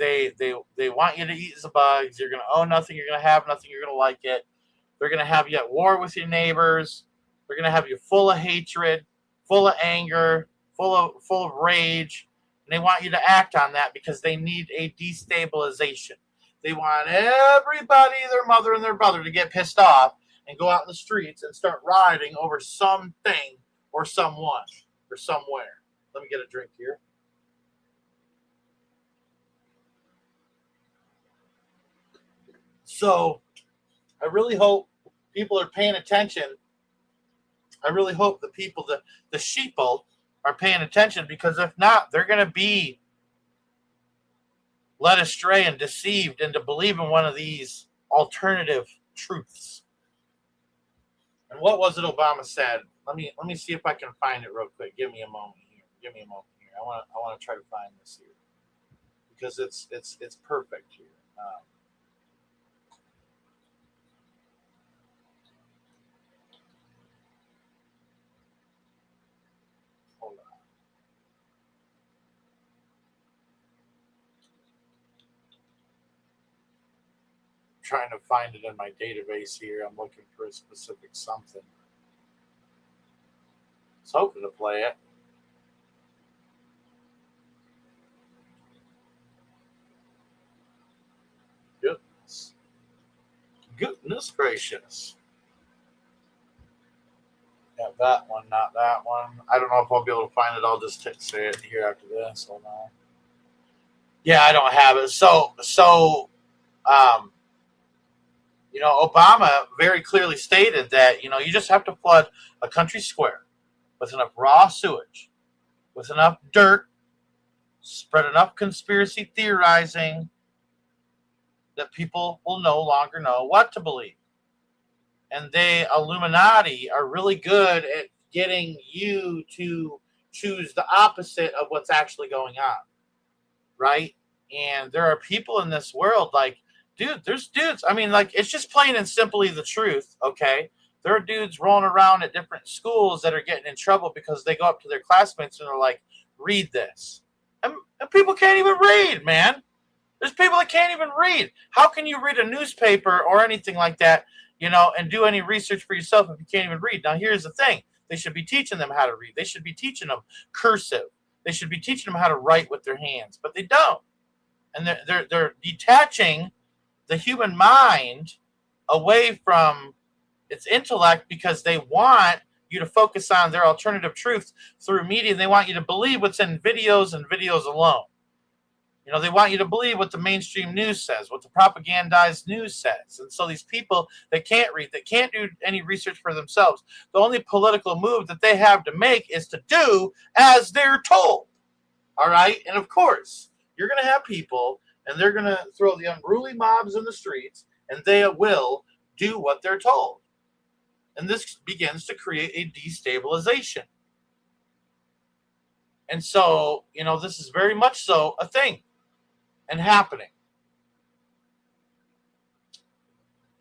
they want you to eat the bugs. You're going to own nothing. You're going to have nothing. You're going to like it. They're going to have you at war with your neighbors. They're going to have you full of hatred, full of anger, full of rage, and they want you to act on that because they need a destabilization. They want everybody, their mother and their brother, to get pissed off and go out in the streets and start rioting over something or someone or somewhere. Let me get a drink here. So I really hope people are paying attention. I really hope the people, the sheeple, are paying attention, because if not, they're going to be led astray and deceived into believing one of these alternative truths. And what was it Obama said? Let me see if I can find it real quick. Give me a moment here. I want to try to find this here because it's perfect here. Hold on. trying to find it in my database here. I'm looking for a specific something. I was hoping to play it. Goodness gracious. Yeah, that one, not that one. I don't know if I'll be able to find it. I'll just say it here after this. Hold on. Yeah, I don't have it. Um, Obama very clearly stated that, you just have to flood a country square with enough raw sewage, with enough dirt, spread enough conspiracy theorizing that people will no longer know what to believe. And they, Illuminati, are really good at getting you to choose the opposite of what's actually going on, right? And there are people in this world like, dude, there's dudes. I mean, like, it's just plain and simply the truth, okay? There are dudes rolling around at different schools that are getting in trouble because they go up to their classmates and they're like, read this. And people can't even read, man. There's people that can't even read. How can you read a newspaper or anything like that, and do any research for yourself if you can't even read? Now, here's the thing. They should be teaching them how to read. They should be teaching them cursive. They should be teaching them how to write with their hands, but they don't. And they're detaching the human mind away from its intellect because they want you to focus on their alternative truth through media. They want you to believe what's in videos and videos alone. They want you to believe what the mainstream news says, what the propagandized news says. And so these people that can't read, that can't do any research for themselves, the only political move that they have to make is to do as they're told. All right? And of course, you're going to have people, and they're going to throw the unruly mobs in the streets, and they will do what they're told. And this begins to create a destabilization. And so, this is very much so a thing and happening.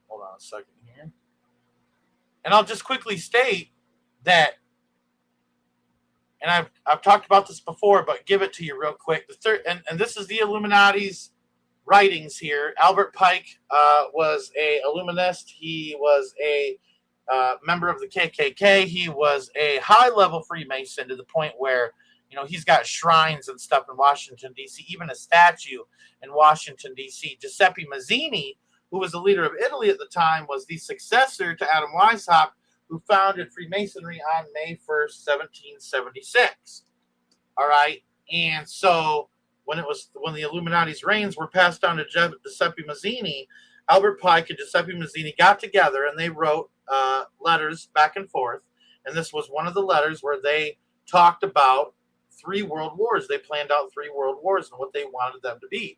Hold on a second here. And I'll just quickly state that, and I've talked about this before, but give it to you real quick. The third, and this is the Illuminati's writings here. Albert Pike was a Illuminist. He was a member of the KKK. He was a high-level Freemason to the point where, he's got shrines and stuff in Washington, D.C., even a statue in Washington, D.C. Giuseppe Mazzini, who was the leader of Italy at the time, was the successor to Adam Weishaupt, who founded Freemasonry on May 1st, 1776. All right? And so when the Illuminati's reigns were passed down to Giuseppe Mazzini, Albert Pike and Giuseppe Mazzini got together and they wrote letters back and forth. And this was one of the letters where they talked about 3 world wars. They planned out 3 world wars and what they wanted them to be.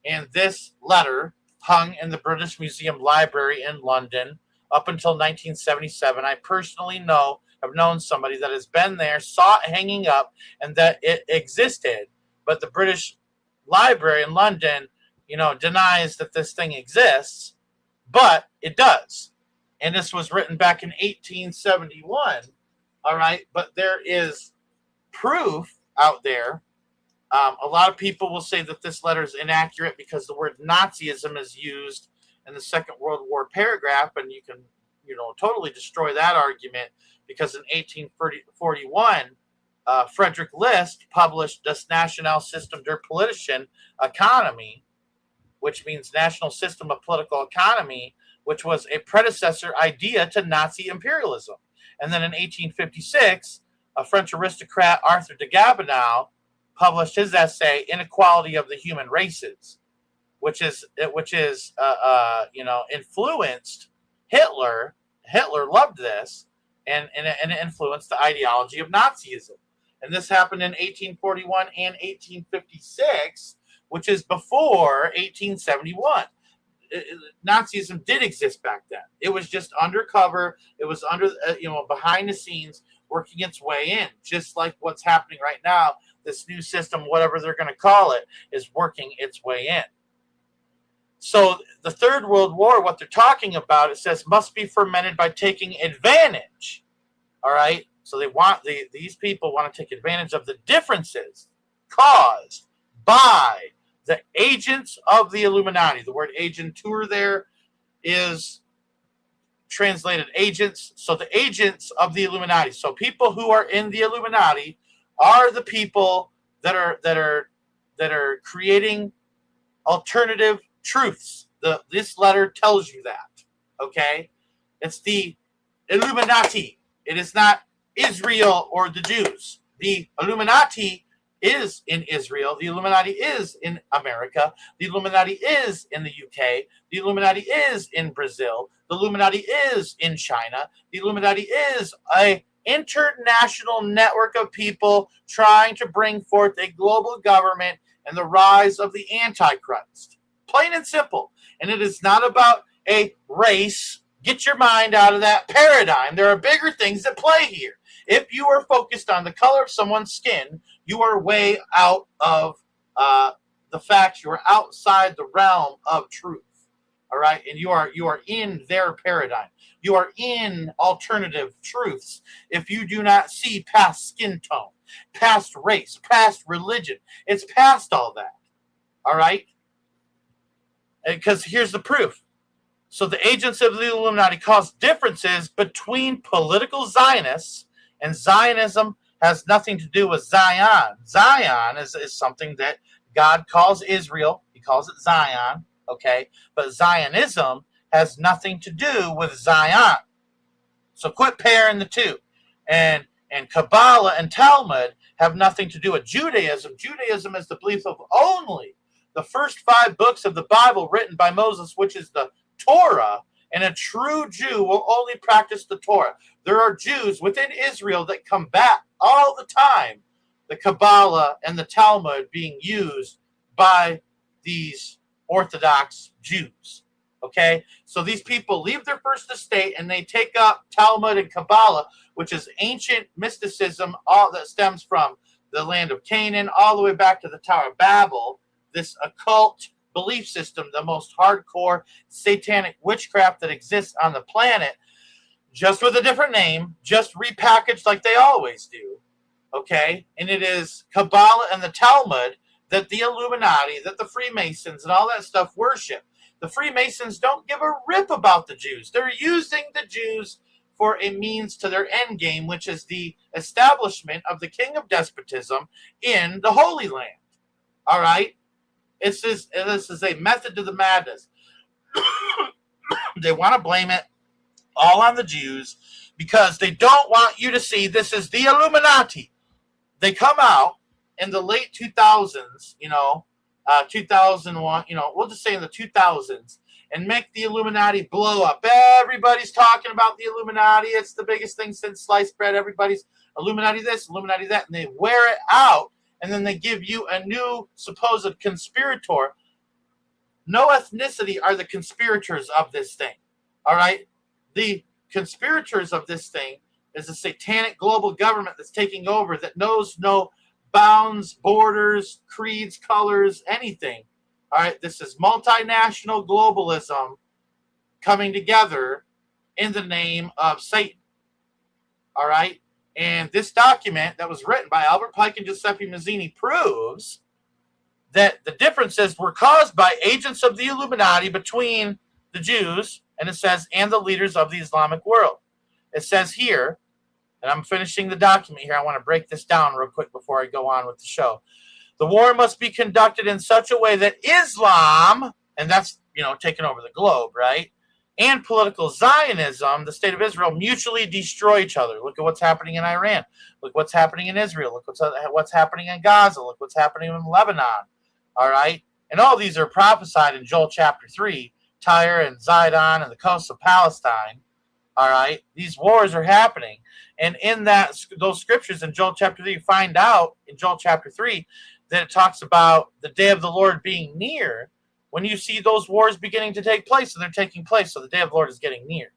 And this letter hung in the British Museum Library in London up until 1977. I personally have known somebody that has been there, saw it hanging up, and that it existed. But the British Library in London, denies that this thing exists, but it does. And this was written back in 1871. All right, but there is proof out there. A lot of people will say that this letter is inaccurate because the word Nazism is used in the Second World War paragraph, and you can, totally destroy that argument because in 1841, Frederick List published Das Nationalsystem der Politischen Economie, which means National System of Political Economy, which was a predecessor idea to Nazi imperialism. And then in 1856, a French aristocrat, Arthur de Gabonau, published his essay, Inequality of the Human Races, which influenced Hitler. Hitler loved this, and it influenced the ideology of Nazism. And this happened in 1841 and 1856, which is before 1871. Nazism did exist back then. It was just undercover. It was behind the scenes, working its way in, just like what's happening right now. This new system, whatever they're going to call it, is working its way in. So the Third World War, what they're talking about, it says must be fermented by taking advantage. All right. So these people want to take advantage of the differences caused by the agents of the Illuminati. The word agentur there is translated agents. So the agents of the Illuminati. So people who are in the Illuminati are the people that are creating alternative truths. This letter tells you that. Okay? It's the Illuminati. It is not Israel or the Jews. The Illuminati is in Israel. The Illuminati is in America. The Illuminati is in the UK. The Illuminati is in Brazil. The Illuminati is in China. The Illuminati is an international network of people trying to bring forth a global government and the rise of the Antichrist. Plain and simple. And it is not about a race. Get your mind out of that paradigm. There are bigger things at play here. If you are focused on the color of someone's skin, you are way out of the facts. You are outside the realm of truth. All right, and you are in their paradigm. You are in alternative truths. If you do not see past skin tone, past race, past religion, it's past all that. All right, because here's the proof. So the agents of the Illuminati cause differences between political Zionists, and Zionism has nothing to do with Zion. Zion is something that God calls Israel. He calls it Zion, okay? But Zionism has nothing to do with Zion. So quit pairing the two. And Kabbalah and Talmud have nothing to do with Judaism. Judaism is the belief of only the first 5 books of the Bible written by Moses, which is the Torah, and a true Jew will only practice the Torah. There are Jews within Israel that combat all the time the Kabbalah and the Talmud being used by these Orthodox Jews. Okay? So these people leave their first estate and they take up Talmud and Kabbalah, which is ancient mysticism, all that stems from the land of Canaan all the way back to the Tower of Babel, this occult belief system, the most hardcore satanic witchcraft that exists on the planet, just with a different name, just repackaged like they always do. Okay? And it is Kabbalah and the Talmud that the Illuminati, that the Freemasons and all that stuff worship. The Freemasons don't give a rip about the Jews. They're using the Jews for a means to their end game, which is the establishment of the king of despotism in the Holy Land. All right? This is a method to the madness. They want to blame it all on the Jews because they don't want you to see this is the Illuminati. They come out in the late 2000s, 2001, we'll just say in the 2000s, and make the Illuminati blow up. Everybody's talking about the Illuminati. It's the biggest thing since sliced bread. Everybody's Illuminati this, Illuminati that, and they wear it out. And then they give you a new supposed conspirator. No ethnicity are the conspirators of this thing. All right? The conspirators of this thing is a satanic global government that's taking over that knows no bounds, borders, creeds, colors, anything. All right? This is multinational globalism coming together in the name of Satan. All right? And this document that was written by Albert Pike and Giuseppe Mazzini proves that the differences were caused by agents of the Illuminati between the Jews, and it says, and the leaders of the Islamic world. It says here, and I'm finishing the document here. I want to break this down real quick before I go on with the show. The war must be conducted in such a way that Islam, and that's, taking over the globe, right? And political Zionism, the state of Israel, mutually destroy each other. Look at what's happening in Iran. Look what's happening in Israel. Look what's happening in Gaza. Look what's happening in Lebanon. All right? And all these are prophesied in Joel chapter 3, Tyre and Zidon and the coast of Palestine. All right? These wars are happening. And in those scriptures in Joel chapter 3, you find out in Joel chapter 3 that it talks about the day of the Lord being near. When you see those wars beginning to take place, and they're taking place, so the day of the Lord is getting near.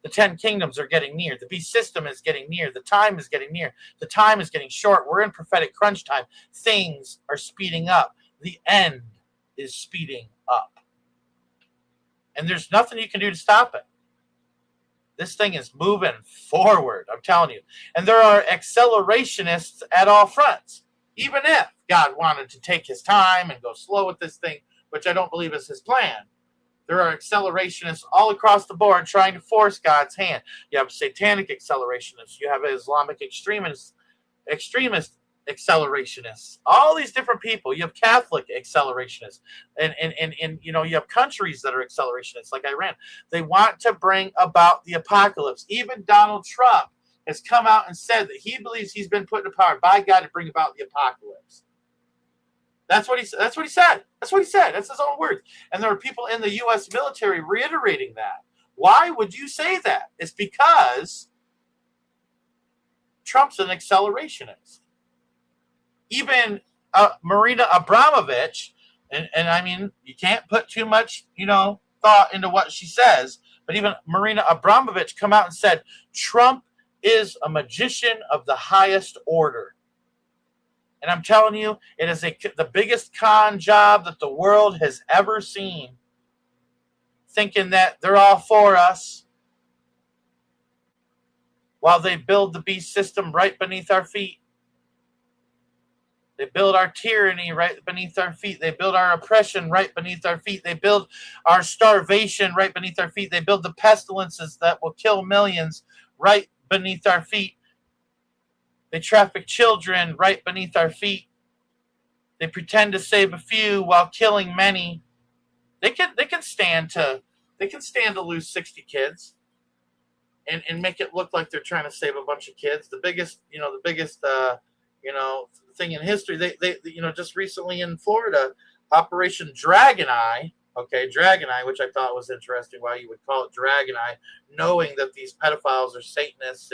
The 10 kingdoms are getting near. The beast system is getting near. The time is getting near. The time is getting short. We're in prophetic crunch time. Things are speeding up. The end is speeding up. And there's nothing you can do to stop it. This thing is moving forward, I'm telling you. And there are accelerationists at all fronts. Even if God wanted to take his time and go slow with this thing, which I don't believe is his plan, There are accelerationists all across the board trying to force God's hand. You have satanic accelerationists. You have Islamic extremist accelerationists. All these different people. You have Catholic accelerationists. And you know, you have countries that are accelerationists like Iran. They want to bring about the apocalypse. Even Donald Trump has come out and said that he believes he's been put in power by God to bring about the apocalypse. That's what he said. That's what he said. That's his own words. And there are people in the U.S. military reiterating that. Why would you say that? It's because Trump's an accelerationist. Even Marina Abramovich, and I mean, you can't put too much, you know, thought into what she says, but even Marina Abramovich come out and said, Trump is a magician of the highest order. And I'm telling you, it is the biggest con job that the world has ever seen. Thinking that they're all for us while they build the beast system right beneath our feet. They build our tyranny right beneath our feet. They build our oppression right beneath our feet. They build our starvation right beneath our feet. They build the pestilences that will kill millions right beneath our feet. They traffic children right beneath our feet. They pretend to save a few while killing many. They can stand to lose 60 kids and make it look like they're trying to save a bunch of kids. The biggest thing in history. They just recently in Florida, Operation Dragon Eye. Okay, Dragon Eye, which I thought was interesting. Why you would call it Dragon Eye, knowing that these pedophiles are Satanists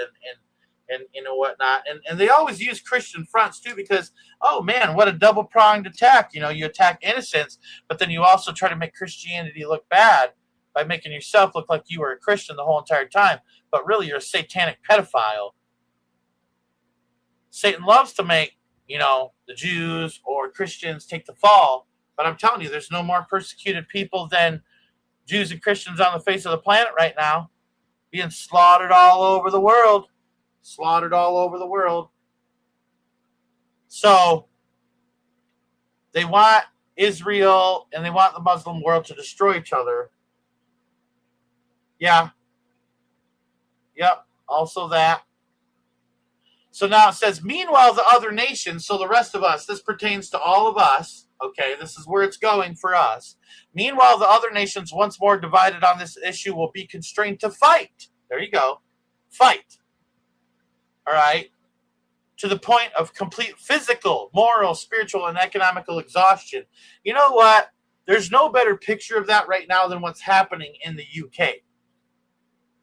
and you know whatnot, and they always use Christian fronts too, because oh man, what a double-pronged attack. You know, you attack innocents, but then you also try to make Christianity look bad by making yourself look like you were a Christian the whole entire time, but really you're a satanic pedophile. Satan loves to make, you know, the Jews or Christians take the fall, but I'm telling you, there's no more persecuted people than Jews and Christians on the face of the planet right now, being slaughtered all over the world. So they want Israel and they want the Muslim world to destroy each other. Yeah. Yep. Also that. So now it says, meanwhile, the other nations, so the rest of us, this pertains to all of us. Okay, this is where it's going for us. Meanwhile, the other nations, once more divided on this issue, will be constrained to fight. There you go. Fight. All right, to the point of complete physical, moral, spiritual, and economical exhaustion. You know what? There's no better picture of that right now than what's happening in the UK.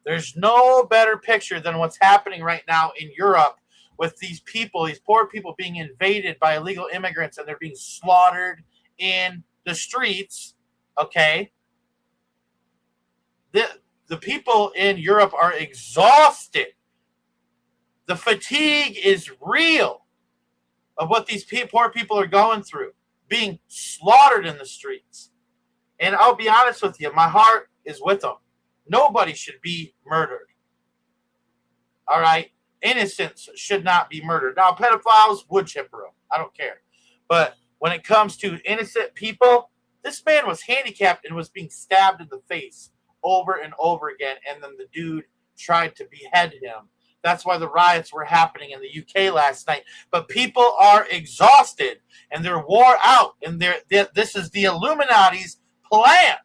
There's no better picture than what's happening right now in Europe with these people, these poor people being invaded by illegal immigrants, and they're being slaughtered in the streets, okay? The people in Europe are exhausted. The fatigue is real of what these poor people are going through, being slaughtered in the streets. And I'll be honest with you, my heart is with them. Nobody should be murdered. All right? Innocents should not be murdered. Now, pedophiles, wood chipper them. I don't care. But when it comes to innocent people, this man was handicapped and was being stabbed in the face over and over again, and then the dude tried to behead him. That's why the riots were happening in the UK last night. But people are exhausted, and they're wore out, and this is the Illuminati's plan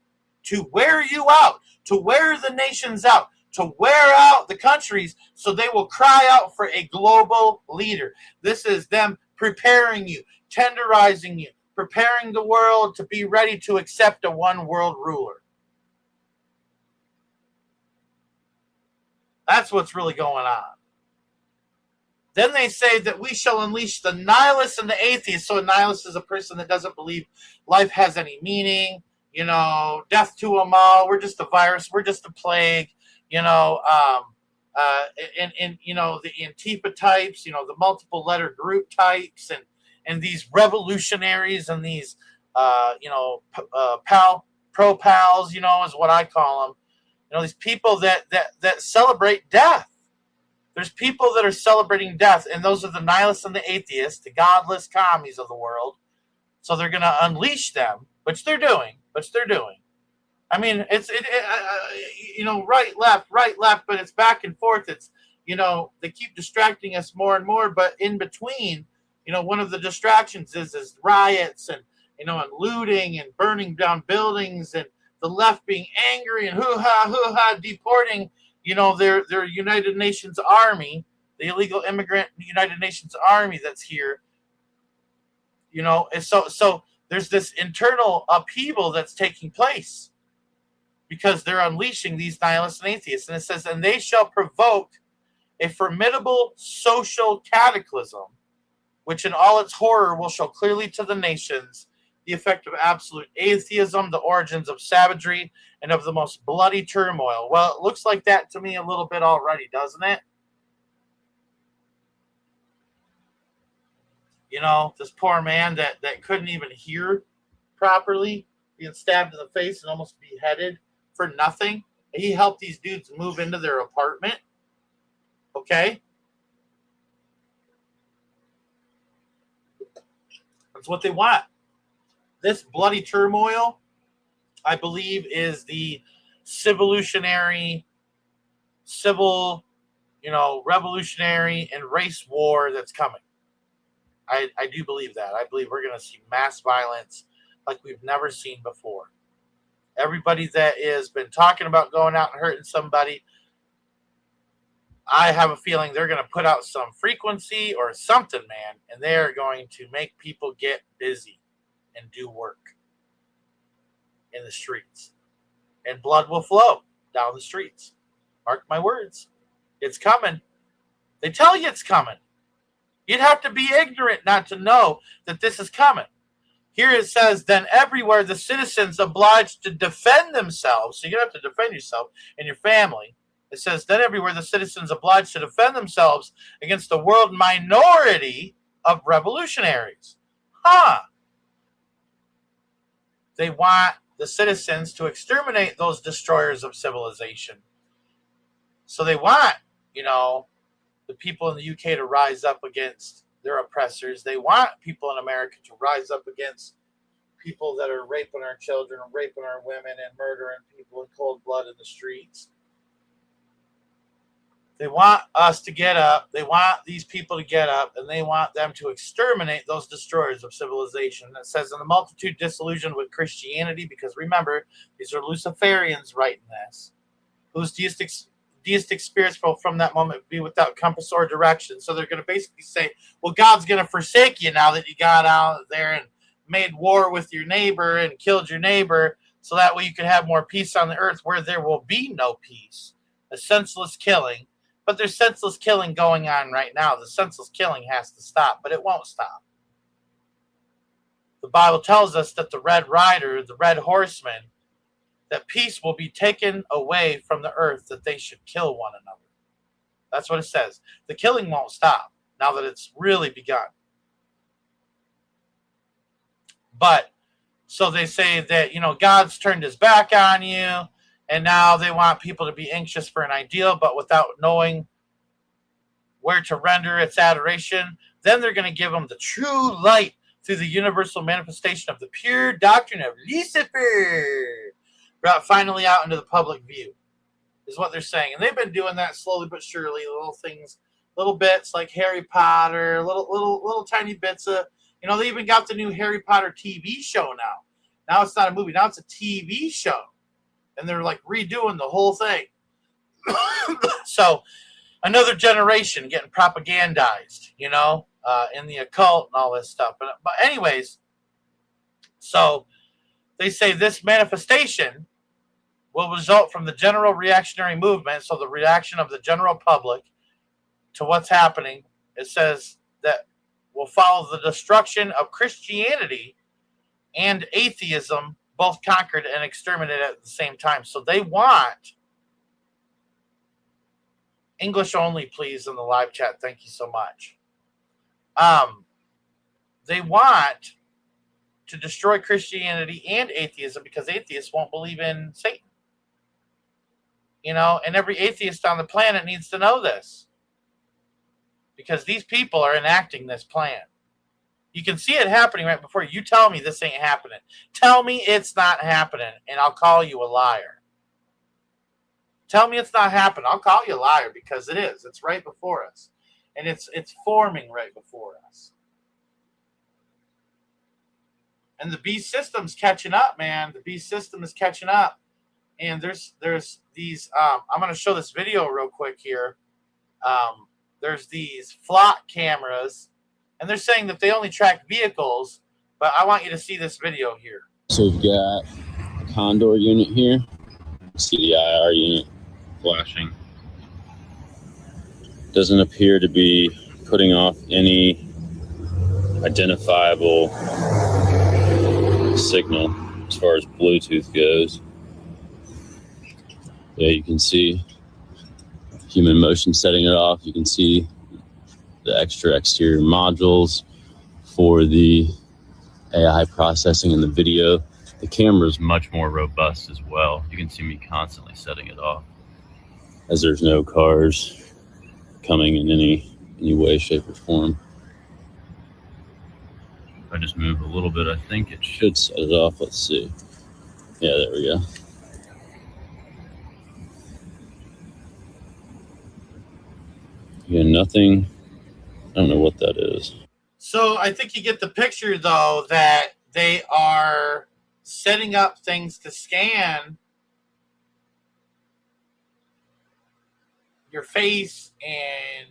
to wear you out, to wear the nations out, to wear out the countries so they will cry out for a global leader. This is them preparing you, tenderizing you, preparing the world to be ready to accept a one world ruler. That's what's really going on. Then they say that we shall unleash the nihilists and the atheists. So a nihilist is a person that doesn't believe life has any meaning. You know, death to them all. We're just a virus. We're just a plague. You know, and you know, the Antifa types, you know, the multiple letter group types, and these revolutionaries and these, pro pals, you know, is what I call them. You know, these people that celebrate death. There's people that are celebrating death, and those are the nihilists and the atheists, the godless commies of the world. So they're going to unleash them, which they're doing. I mean, right, left, but it's back and forth. It's, they keep distracting us more and more, but in between, one of the distractions is riots and, and looting and burning down buildings and the left being angry and hoo ha, deporting, their United Nations army, the illegal immigrant United Nations army that's here, and so there's this internal upheaval that's taking place because they're unleashing these nihilists and atheists. And it says, and they shall provoke a formidable social cataclysm, which in all its horror will show clearly to the nations the effect of absolute atheism, the origins of savagery, and of the most bloody turmoil. Well, it looks like that to me a little bit already, doesn't it? This poor man that couldn't even hear properly, being stabbed in the face and almost beheaded for nothing. He helped these dudes move into their apartment. Okay? That's what they want. This bloody turmoil, I believe, is the revolutionary, and race war that's coming. I do believe that. I believe we're going to see mass violence like we've never seen before. Everybody that has been talking about going out and hurting somebody, I have a feeling they're going to put out some frequency or something, man, and they're going to make people get busy and do work in the streets. And blood will flow down the streets. Mark my words. It's coming. They tell you it's coming. You'd have to be ignorant not to know that this is coming. Here it says, then everywhere the citizens obliged to defend themselves. So you have to defend yourself and your family. It says, then everywhere the citizens obliged to defend themselves against the world minority of revolutionaries. They want the citizens to exterminate those destroyers of civilization. So they want, the people in the UK to rise up against their oppressors. They want people in America to rise up against people that are raping our children and raping our women and murdering people in cold blood in the streets. They want us to get up. They want these people to get up, and they want them to exterminate those destroyers of civilization. It says, in the multitude disillusioned with Christianity, because remember, these are Luciferians writing this, whose deistic spirits will from that moment be without compass or direction. So they're going to basically say, well, God's going to forsake you now that you got out there and made war with your neighbor and killed your neighbor, so that way you can have more peace on the earth where there will be no peace. A senseless killing. But there's senseless killing going on right now. The senseless killing has to stop, but it won't stop. The Bible tells us that the Red Rider, the Red Horseman, that peace will be taken away from the earth, that they should kill one another. That's what it says. The killing won't stop now that it's really begun. But, so they say that, God's turned his back on you, and now they want people to be anxious for an ideal, but without knowing where to render its adoration. Then they're going to give them the true light through the universal manifestation of the pure doctrine of Lucifer, brought finally out into the public view, is what they're saying. And they've been doing that slowly but surely, little things, little bits like Harry Potter, little tiny bits of, they even got the new Harry Potter TV show now. Now it's not a movie, now it's a TV show. And they're like redoing the whole thing. So another generation getting propagandized, in the occult and all this stuff. But anyways, so they say this manifestation will result from the general reactionary movement, so the reaction of the general public to what's happening. It says that will follow the destruction of Christianity and atheism, both conquered and exterminated at the same time. So they want English only, please, in the live chat. Thank you so much. They want to destroy Christianity and atheism because atheists won't believe in Satan. And every atheist on the planet needs to know this, because these people are enacting this plan. You can see it happening right before you. You tell me this ain't happening. Tell me it's not happening, and I'll call you a liar. Tell me it's not happening. I'll call you a liar, because it is. It's right before us. And it's forming right before us. And the beast system's catching up, man. The beast system is catching up. And there's these, I'm going to show this video real quick here. There's these flock cameras, and they're saying that they only track vehicles, but I want you to see this video here. So we've got a Condor unit here. See the IR unit flashing. Doesn't appear to be putting off any identifiable signal as far as Bluetooth goes. Yeah, you can see human motion setting it off. You can see the extra exterior modules for the AI processing in the video. The camera is much more robust as well. You can see me constantly setting it off, as there's no cars coming in any way, shape, or form. If I just move a little bit, I think it should set it off. Let's see. Yeah, there we go. Yeah, nothing. I don't know what that is. So I think you get the picture, though, that they are setting up things to scan your face and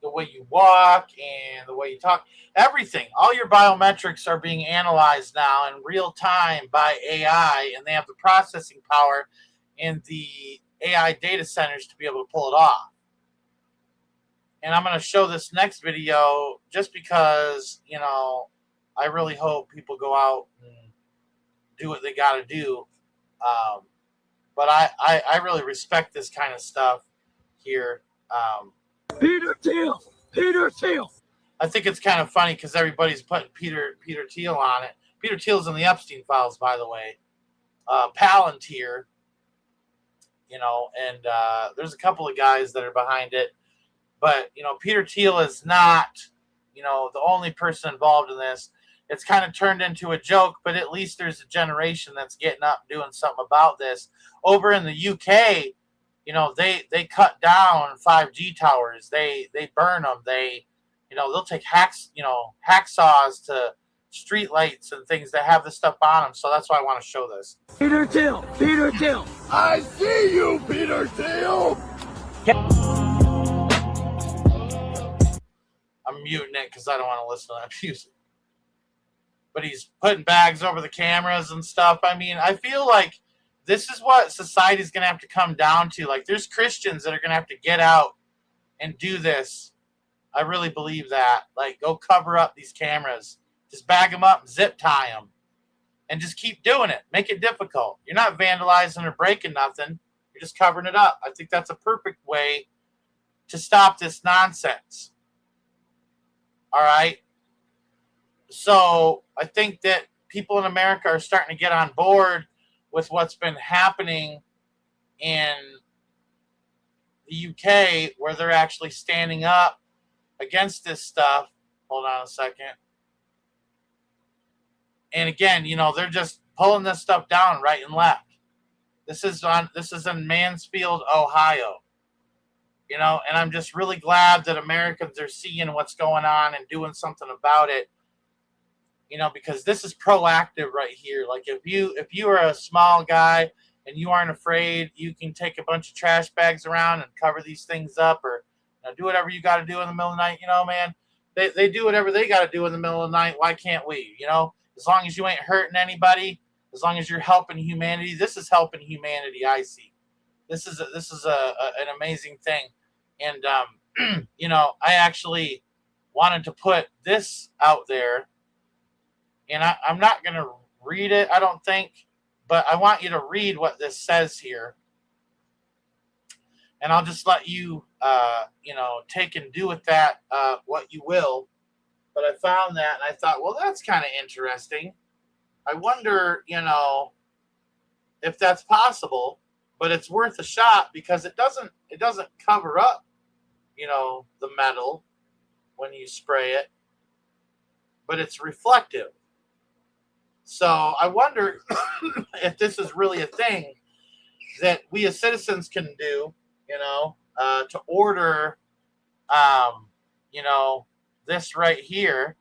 the way you walk and the way you talk. Everything. All your biometrics are being analyzed now in real time by AI, and they have the processing power in the AI data centers to be able to pull it off. And I'm going to show this next video just because, you know, I really hope people go out and do what they got to do. But I really respect this kind of stuff here. Peter Thiel! Peter Thiel! I think it's kind of funny because everybody's putting Peter Thiel on it. Peter Thiel's in the Epstein files, by the way. Palantir, you know, and there's a couple of guys that are behind it. But, you know, Peter Thiel is not, you know, the only person involved in this. It's kind of turned into a joke, but at least there's a generation that's getting up and doing something about this. Over in the UK, you know, they cut down 5G towers. They burn them. You know, they'll take hacksaws to street lights and things that have this stuff on them. So that's why I want to show this. Peter Thiel! Peter Thiel! I see you, Peter Thiel! I'm muting it because I don't want to listen to that music. But he's putting bags over the cameras and stuff. I mean, I feel like this is what society's going to have to come down to. Like, there's Christians that are going to have to get out and do this. I really believe that. Like, go cover up these cameras. Just bag them up and zip tie them. And just keep doing it. Make it difficult. You're not vandalizing or breaking nothing. You're just covering it up. I think that's a perfect way to stop this nonsense. All right. So I think that people in America are starting to get on board with what's been happening in the UK, where they're actually standing up against this stuff. Hold on a second. And again, you know, they're just pulling this stuff down right and left. This is in Mansfield, Ohio. You know, and I'm just really glad that Americans are seeing what's going on and doing something about it. You know, because this is proactive right here. Like, if you are a small guy and you aren't afraid, you can take a bunch of trash bags around and cover these things up, or, you know, do whatever you got to do in the middle of the night. You know, man, they do whatever they got to do in the middle of the night. Why can't we? You know, as long as you ain't hurting anybody, as long as you're helping humanity. This is helping humanity. I see. This is an amazing thing. And, you know, I actually wanted to put this out there, and I'm not going to read it, I don't think, but I want you to read what this says here. And I'll just let you, you know, take and do with that what you will. But I found that, and I thought, well, that's kind of interesting. I wonder, you know, if that's possible, but it's worth a shot because it doesn't cover up, you know, the metal when you spray it, but it's reflective. So I wonder if this is really a thing that we as citizens can do, to order, this right here.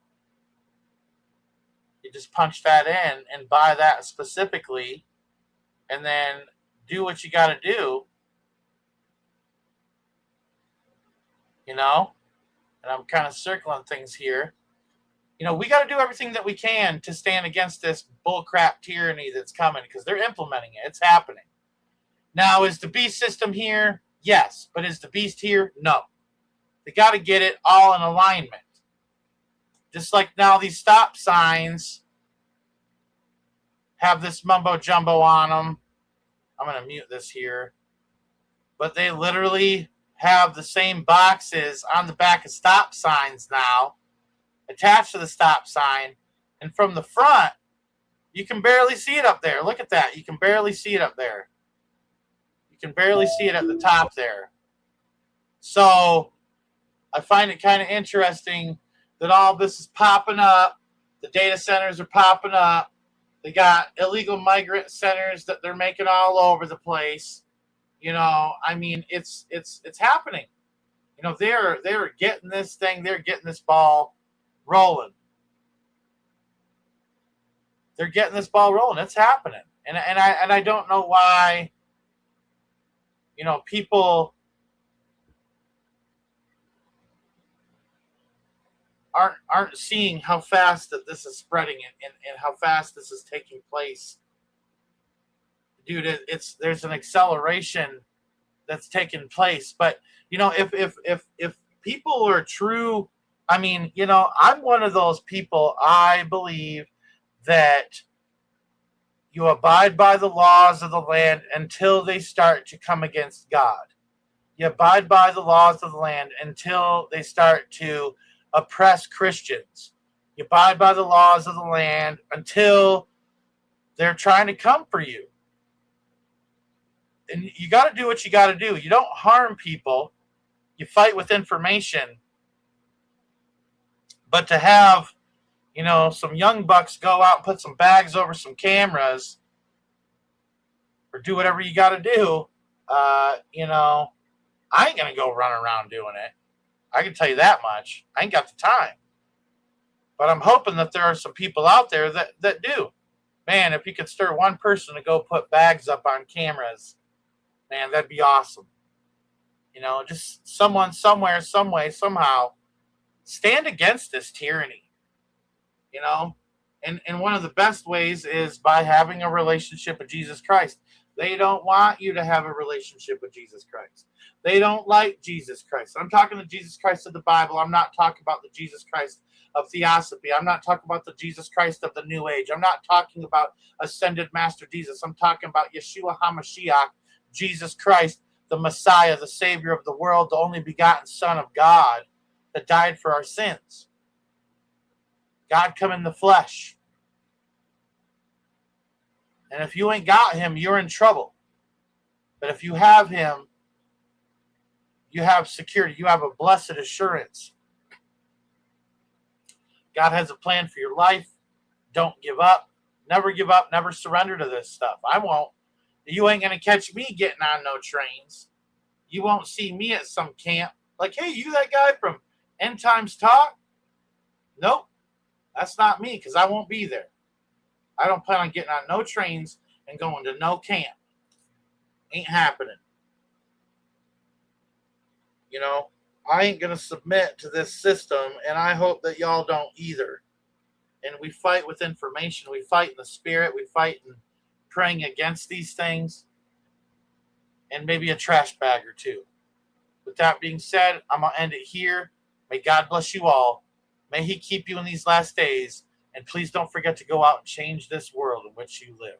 You just punch that in and buy that specifically, and then do what you got to do, and I'm kind of circling things here. We got to do everything that we can to stand against this bullcrap tyranny that's coming, because they're implementing it. It's happening. Now, is the beast system here? Yes. But is the beast here? No. They got to get it all in alignment. Just like now these stop signs have this mumbo jumbo on them. I'm going to mute this here. But they literally have the same boxes on the back of stop signs now, attached to the stop sign. And from the front, you can barely see it up there. Look at that. You can barely see it up there. You can barely see it at the top there. So I find it kind of interesting that all this is popping up. The data centers are popping up. They got illegal migrant centers that they're making all over the place. It's happening. They're getting this thing. They're getting this ball rolling. They're getting this ball rolling. It's happening, and I don't know why. People aren't seeing how fast that this is spreading and how fast this is taking place. Dude, there's an acceleration that's taking place. But if people are true, I'm one of those people. I believe that you abide by the laws of the land until they start to come against God. You abide by the laws of the land until they start to oppress Christians. You abide by the laws of the land until they're trying to come for you. And you got to do what you got to do. You don't harm people. You fight with information. But to have, some young bucks go out and put some bags over some cameras or do whatever you got to do, I ain't going to go run around doing it. I can tell you that much. I ain't got the time. But I'm hoping that there are some people out there that do. Man, if you could stir one person to go put bags up on cameras, man, that'd be awesome. Just someone, somewhere, some way, somehow, stand against this tyranny. And one of the best ways is by having a relationship with Jesus Christ. They don't want you to have a relationship with Jesus Christ. They don't like Jesus Christ. I'm talking the Jesus Christ of the Bible. I'm not talking about the Jesus Christ of Theosophy. I'm not talking about the Jesus Christ of the New Age. I'm not talking about Ascended Master Jesus. I'm talking about Yeshua HaMashiach, Jesus Christ, the Messiah, the Savior of the world, the only begotten Son of God that died for our sins. God come in the flesh. And if you ain't got him, you're in trouble. But if you have him, you have security. You have a blessed assurance. God has a plan for your life. Don't give up. Never give up. Never surrender to this stuff. I won't. You ain't going to catch me getting on no trains. You won't see me at some camp. Like, hey, you that guy from End Times Talk? Nope. That's not me, because I won't be there. I don't plan on getting on no trains and going to no camp. Ain't happening. I ain't going to submit to this system, and I hope that y'all don't either. And we fight with information. We fight in the spirit. We fight in praying against these things. And maybe a trash bag or two. With that being said, I'm going to end it here. May God bless you all. May he keep you in these last days. And please don't forget to go out and change this world in which you live.